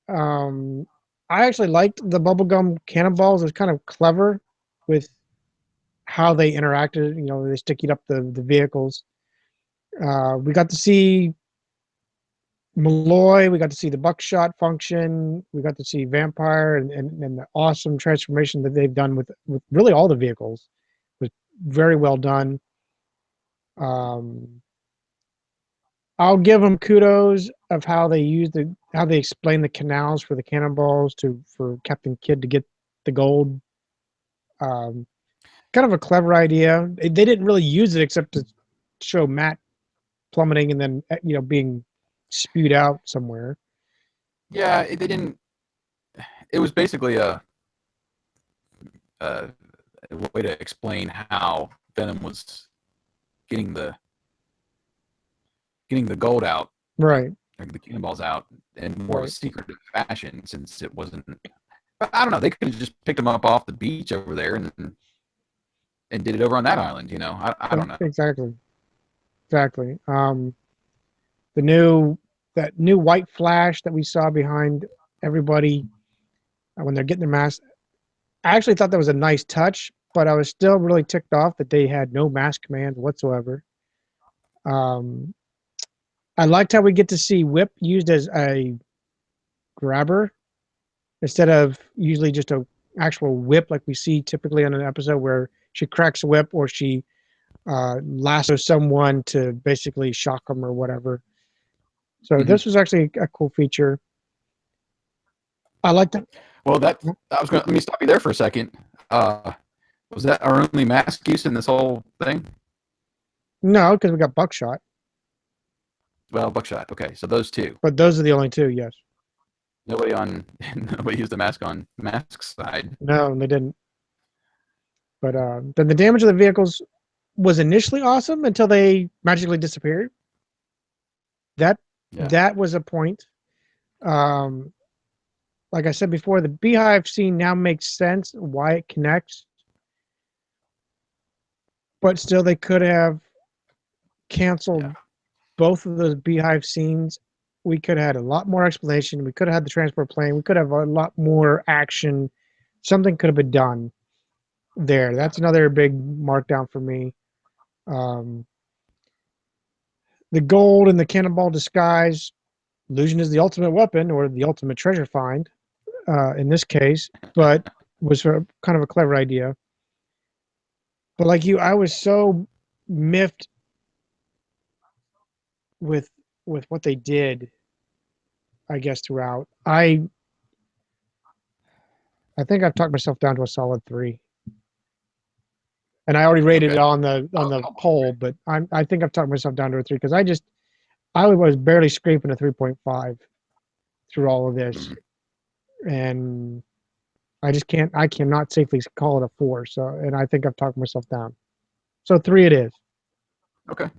Um, I actually liked the bubblegum cannonballs. It was kind of clever with how they interacted. You know, they sticking up the vehicles. We got to see Malloy. We got to see the buckshot function. We got to see Vampire and the awesome transformation that they've done with really all the vehicles. It was very well done. Um, I'll give them kudos of how they used how they explained the canals for the cannonballs for Captain Kidd to get the gold. Um, Kind of a clever idea. They didn't really use it except to show Matt plummeting and then being spewed out somewhere. Yeah, they didn't. It was basically a, a way to explain how Venom was getting the getting the gold out, Right, or the cannonballs out, in more of a right. secretive fashion, since it wasn't. I don't know. They could have just picked them up off the beach over there and did it over on that island. I don't know. Exactly, exactly. The new that new white flash that we saw behind everybody when they're getting their mask. I actually thought that was a nice touch, but I was still really ticked off that they had no mask command whatsoever. Um, I liked how we get to see Whip used as a grabber instead of usually just a actual whip like we see typically on an episode where she cracks a whip or she lassos someone to basically shock them or whatever. So Mm-hmm. this was actually a cool feature. I liked it. Well, I was going to let me stop you there for a second. Uh, was that our only mask use in this whole thing? No, because we got buckshot, Well, buckshot. Okay, so those two. but those are the only two. Yes. Nobody on nobody used the mask on Mask's side. No, they didn't. But then the damage of the vehicles was initially awesome until they magically disappeared. That Yeah, that was a point. Um, like I said before, the beehive scene now makes sense why it connects, but still they could have yeah, canceled both of those beehive scenes. We could have had a lot more explanation. We could have had the transport plane. We could have a lot more action. Something could have been done there. yeah, That's another big markdown for me. Um, the gold and the cannonball disguise. Illusion is the ultimate weapon or the ultimate treasure find in this case, but was kind of a clever idea. But like you, I was so miffed with what they did. I guess throughout, I think I've talked myself down to a solid 3, and I already rated it okay. on the Oh, poll, but I think I've talked myself down to a 3 because I was barely scraping a 3.5 through all of this, mm, and I cannot safely call it a 4. So, and I think I've talked myself down. So 3 it is. okay.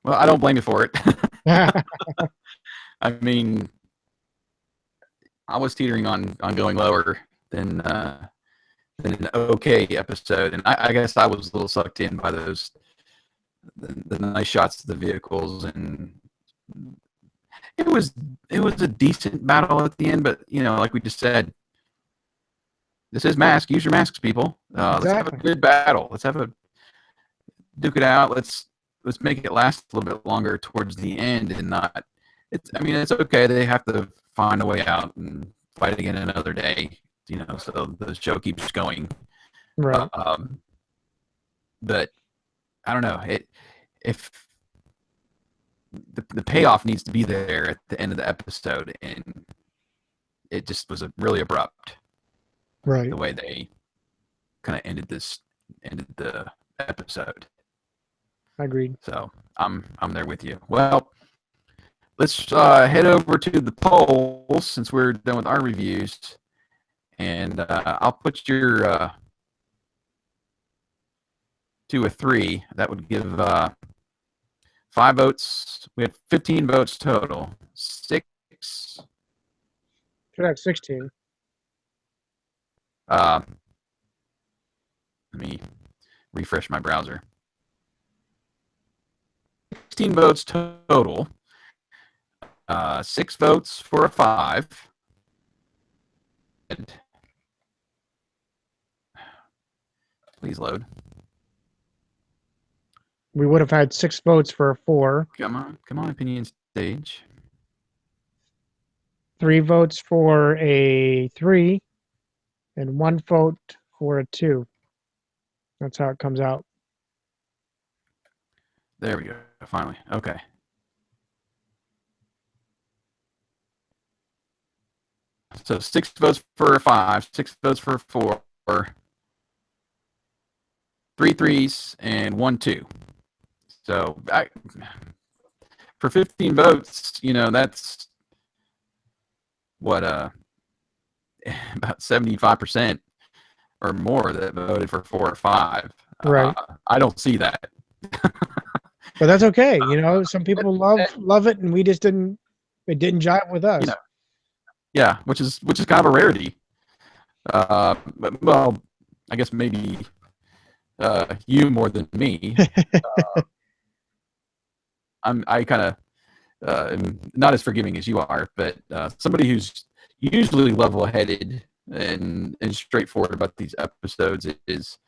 Well, I don't blame you for it. I mean, I was teetering on going lower than an okay episode, and I guess I was a little sucked in by the nice shots of the vehicles, and it was it was a decent battle at the end. But like we just said, this is Mask. Use your masks, people. Let's have a Exactly. good battle. Let's have a duke it out. Let's make it last a little bit longer towards the end, and not. It's I mean it's okay. They have to find a way out and fight again another day. So the show keeps going. Right. But I don't know. If the payoff needs to be there at the end of the episode, and it just was really abrupt. Right. The way they kind of ended the episode. Agreed. So I'm there with you. Well, let's head over to the polls since we're done with our reviews, and I'll put your 2 or 3. That would give 5 votes. We had 15 votes total. 6. Should have 16. Let me refresh my browser. 16 votes total. 6 votes for a 5. Please load. We would have had 6 votes for a 4. Come on, opinion stage. 3 votes for a 3, and 1 vote for a 2. That's how it comes out. There we go. Finally. Okay. So 6 votes for a 5, 6 votes for a 4, 3 3s, and 1 2. So for 15 votes, that's what about 75% or more that voted for 4 or 5. Right. I don't see that. But that's okay. Some people love it, and we just didn't. It didn't jive with us. Yeah, which is kind of a rarity. Well, I guess maybe you more than me. I kind of am not as forgiving as you are, but somebody who's usually level-headed and straightforward about these episodes is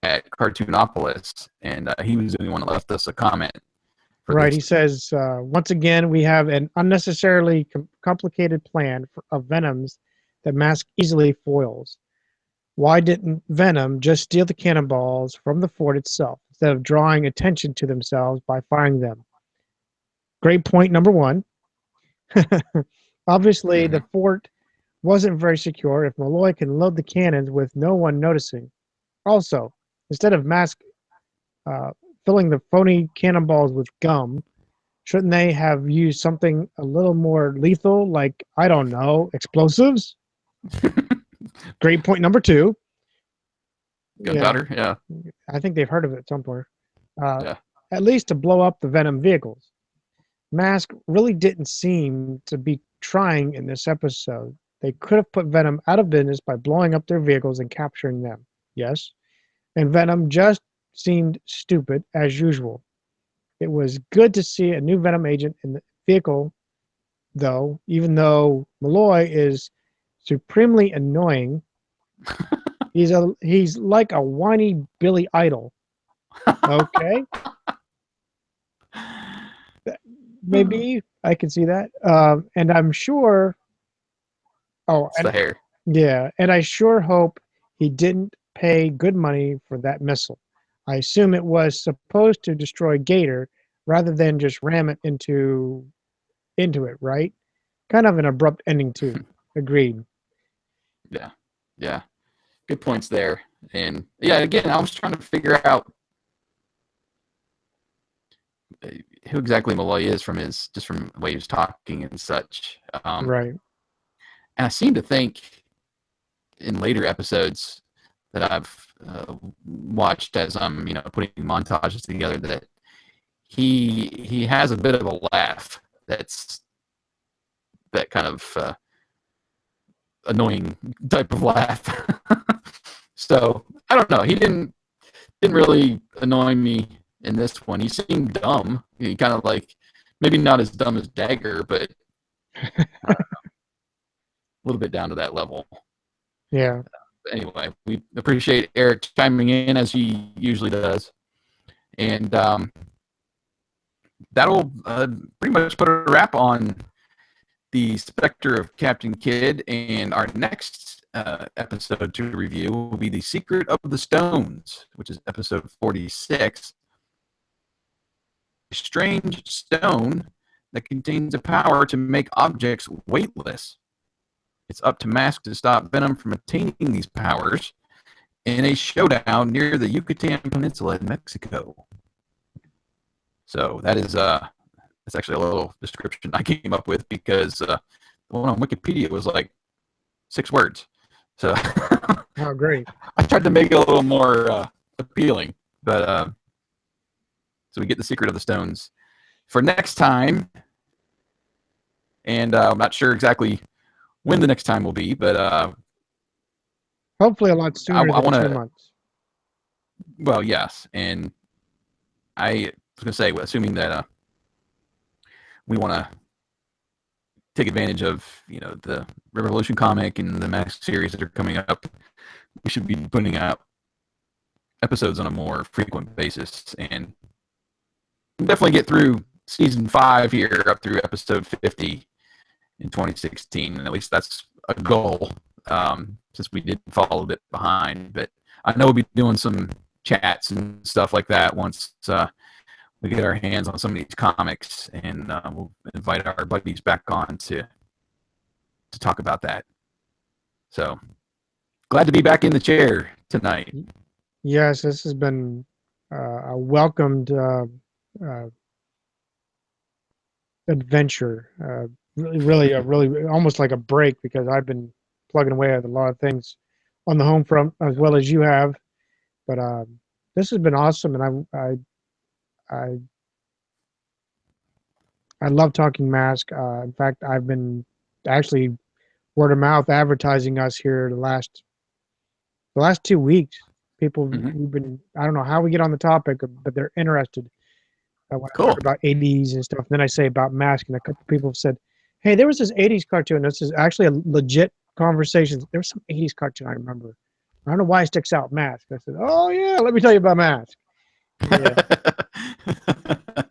at Cartoonopolis, and he was the only one that left us a comment. Right. He says, once again, we have an unnecessarily complicated plan of Venoms that M.A.S.K easily foils. Why didn't Venom just steal the cannonballs from the fort itself instead of drawing attention to themselves by firing them? Great point number 1. Obviously, the fort wasn't very secure if Malloy can load the cannons with no one noticing. Also, instead of M.A.S.K filling the phony cannonballs with gum, shouldn't they have used something a little more lethal, like, I don't know, explosives? Great point number 2. Gunpowder, yeah. I think they've heard of it somewhere. Yeah. At least to blow up the Venom vehicles. M.A.S.K really didn't seem to be trying in this episode. They could have put Venom out of business by blowing up their vehicles and capturing them. Yes. And Venom just seemed stupid as usual. It was good to see a new Venom agent in the vehicle, though, even though Malloy is supremely annoying. He's like a whiny Billy Idol. Okay. Maybe I can see that. And I'm sure. It's the hair. Yeah. And I sure hope he didn't pay good money for that missile. I assume it was supposed to destroy Gator rather than just ram it into it, right? Kind of an abrupt ending, too. Agreed. Yeah. Yeah. Good points there. And yeah, again, I was trying to figure out who exactly Malloy is from the way he was talking and such. Right. And I seem to think in later episodes that I've watched as I'm, putting montages together that he has a bit of a laugh that's that kind of annoying type of laugh. So I don't know. He didn't really annoy me in this one. He seemed dumb. He kind of like maybe not as dumb as Dagger, but a little bit down to that level. Yeah. Anyway, we appreciate Eric chiming in as he usually does, and that'll pretty much put a wrap on the Spectre of Captain Kidd, and our next episode to review will be The Secret of the Stones, which is episode 46. A strange stone that contains a power to make objects weightless. It's up to M.A.S.K to stop Venom from attaining these powers in a showdown near the Yucatan Peninsula in Mexico. So that is that's actually a little description I came up with because the one on Wikipedia was like 6 words. So Oh, great. I tried to make it a little more appealing. But so we get the Secret of the Stones for next time. And I'm not sure exactly when the next time will be, but hopefully a lot sooner than want 2 to. months. Well, yes, and I was going to say, assuming that we want to take advantage of the Revolution comic and the M.A.S.K series that are coming up, we should be putting out episodes on a more frequent basis, and definitely get through season 5 here up through episode 50 in 2016, and at least that's a goal. Since we did fall a bit behind, but I know we'll be doing some chats and stuff like that once we get our hands on some of these comics, and we'll invite our buddies back on to talk about that. So glad to be back in the chair tonight. Yes, this has been a welcomed adventure. Really, almost like a break, because I've been plugging away at a lot of things on the home front as well as you have. But this has been awesome, and I love talking M.A.S.K. In fact, I've been actually word of mouth advertising us here the last 2 weeks. People, we've been, I don't know how we get on the topic, but they're interested. When I talk about 80s and stuff, and then I say about M.A.S.K, and a couple people have said, "Hey, there was this 80s cartoon." This is actually a legit conversation. There was some 80s cartoon I remember. I don't know why it sticks out, M.A.S.K. I said, "Oh yeah, let me tell you about M.A.S.K." Yeah.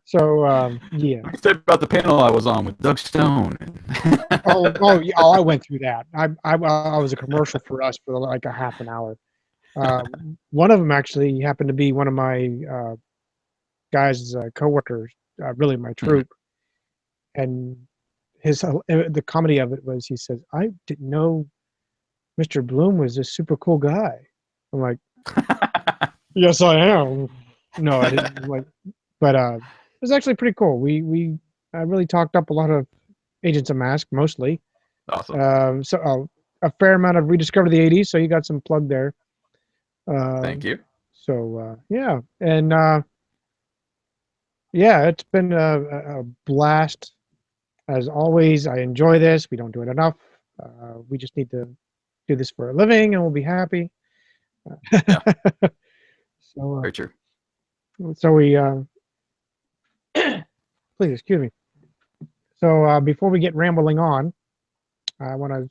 So yeah. Let me tell you about the panel I was on with Doug Stone. Yeah, I went through that. I was a commercial for us for like a half an hour. One of them actually happened to be one of my guys' coworkers, really my troupe, and the comedy of it was, he says, "I didn't know Mr. Bloom was this super cool guy." I'm like, "Yes, I am." No, I didn't. But it was actually pretty cool. We really talked up a lot of Agents of M.A.S.K, mostly. Awesome. So a fair amount of rediscovered the 80s. So you got some plug there. Thank you. So yeah, and yeah, it's been a blast as always. I enjoy this. We don't do it enough. We just need to do this for a living, and we'll be happy. Yeah. So very true. So we please excuse me. So before we get rambling on, I want to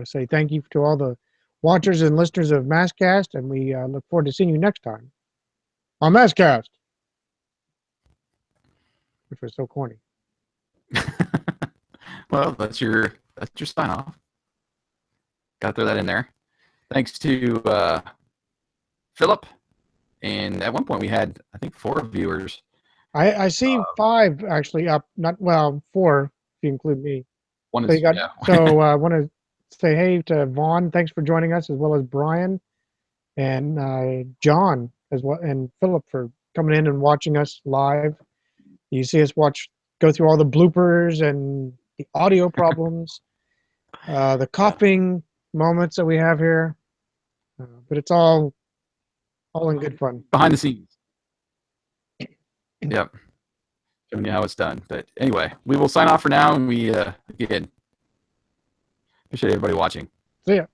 say thank you to all the watchers and listeners of MASKast, and we look forward to seeing you next time on MASKast, which was so corny. Well, that's your sign off. Got to throw that in there. Thanks to Philip, and at one point we had, I think, 4 viewers. I see 5 actually up. Not, well, 4 if you include me. One So is, you got. yeah. So I want to say hey to Vaughn. Thanks for joining us, as well as Brian and John as well, and Philip for coming in and watching us live. You see us go through all the bloopers and the audio problems, the coughing moments that we have here, but it's all in good fun. Behind the scenes. Yep. Showing you how it's done. But anyway, we will sign off for now, and we again appreciate everybody watching. See ya.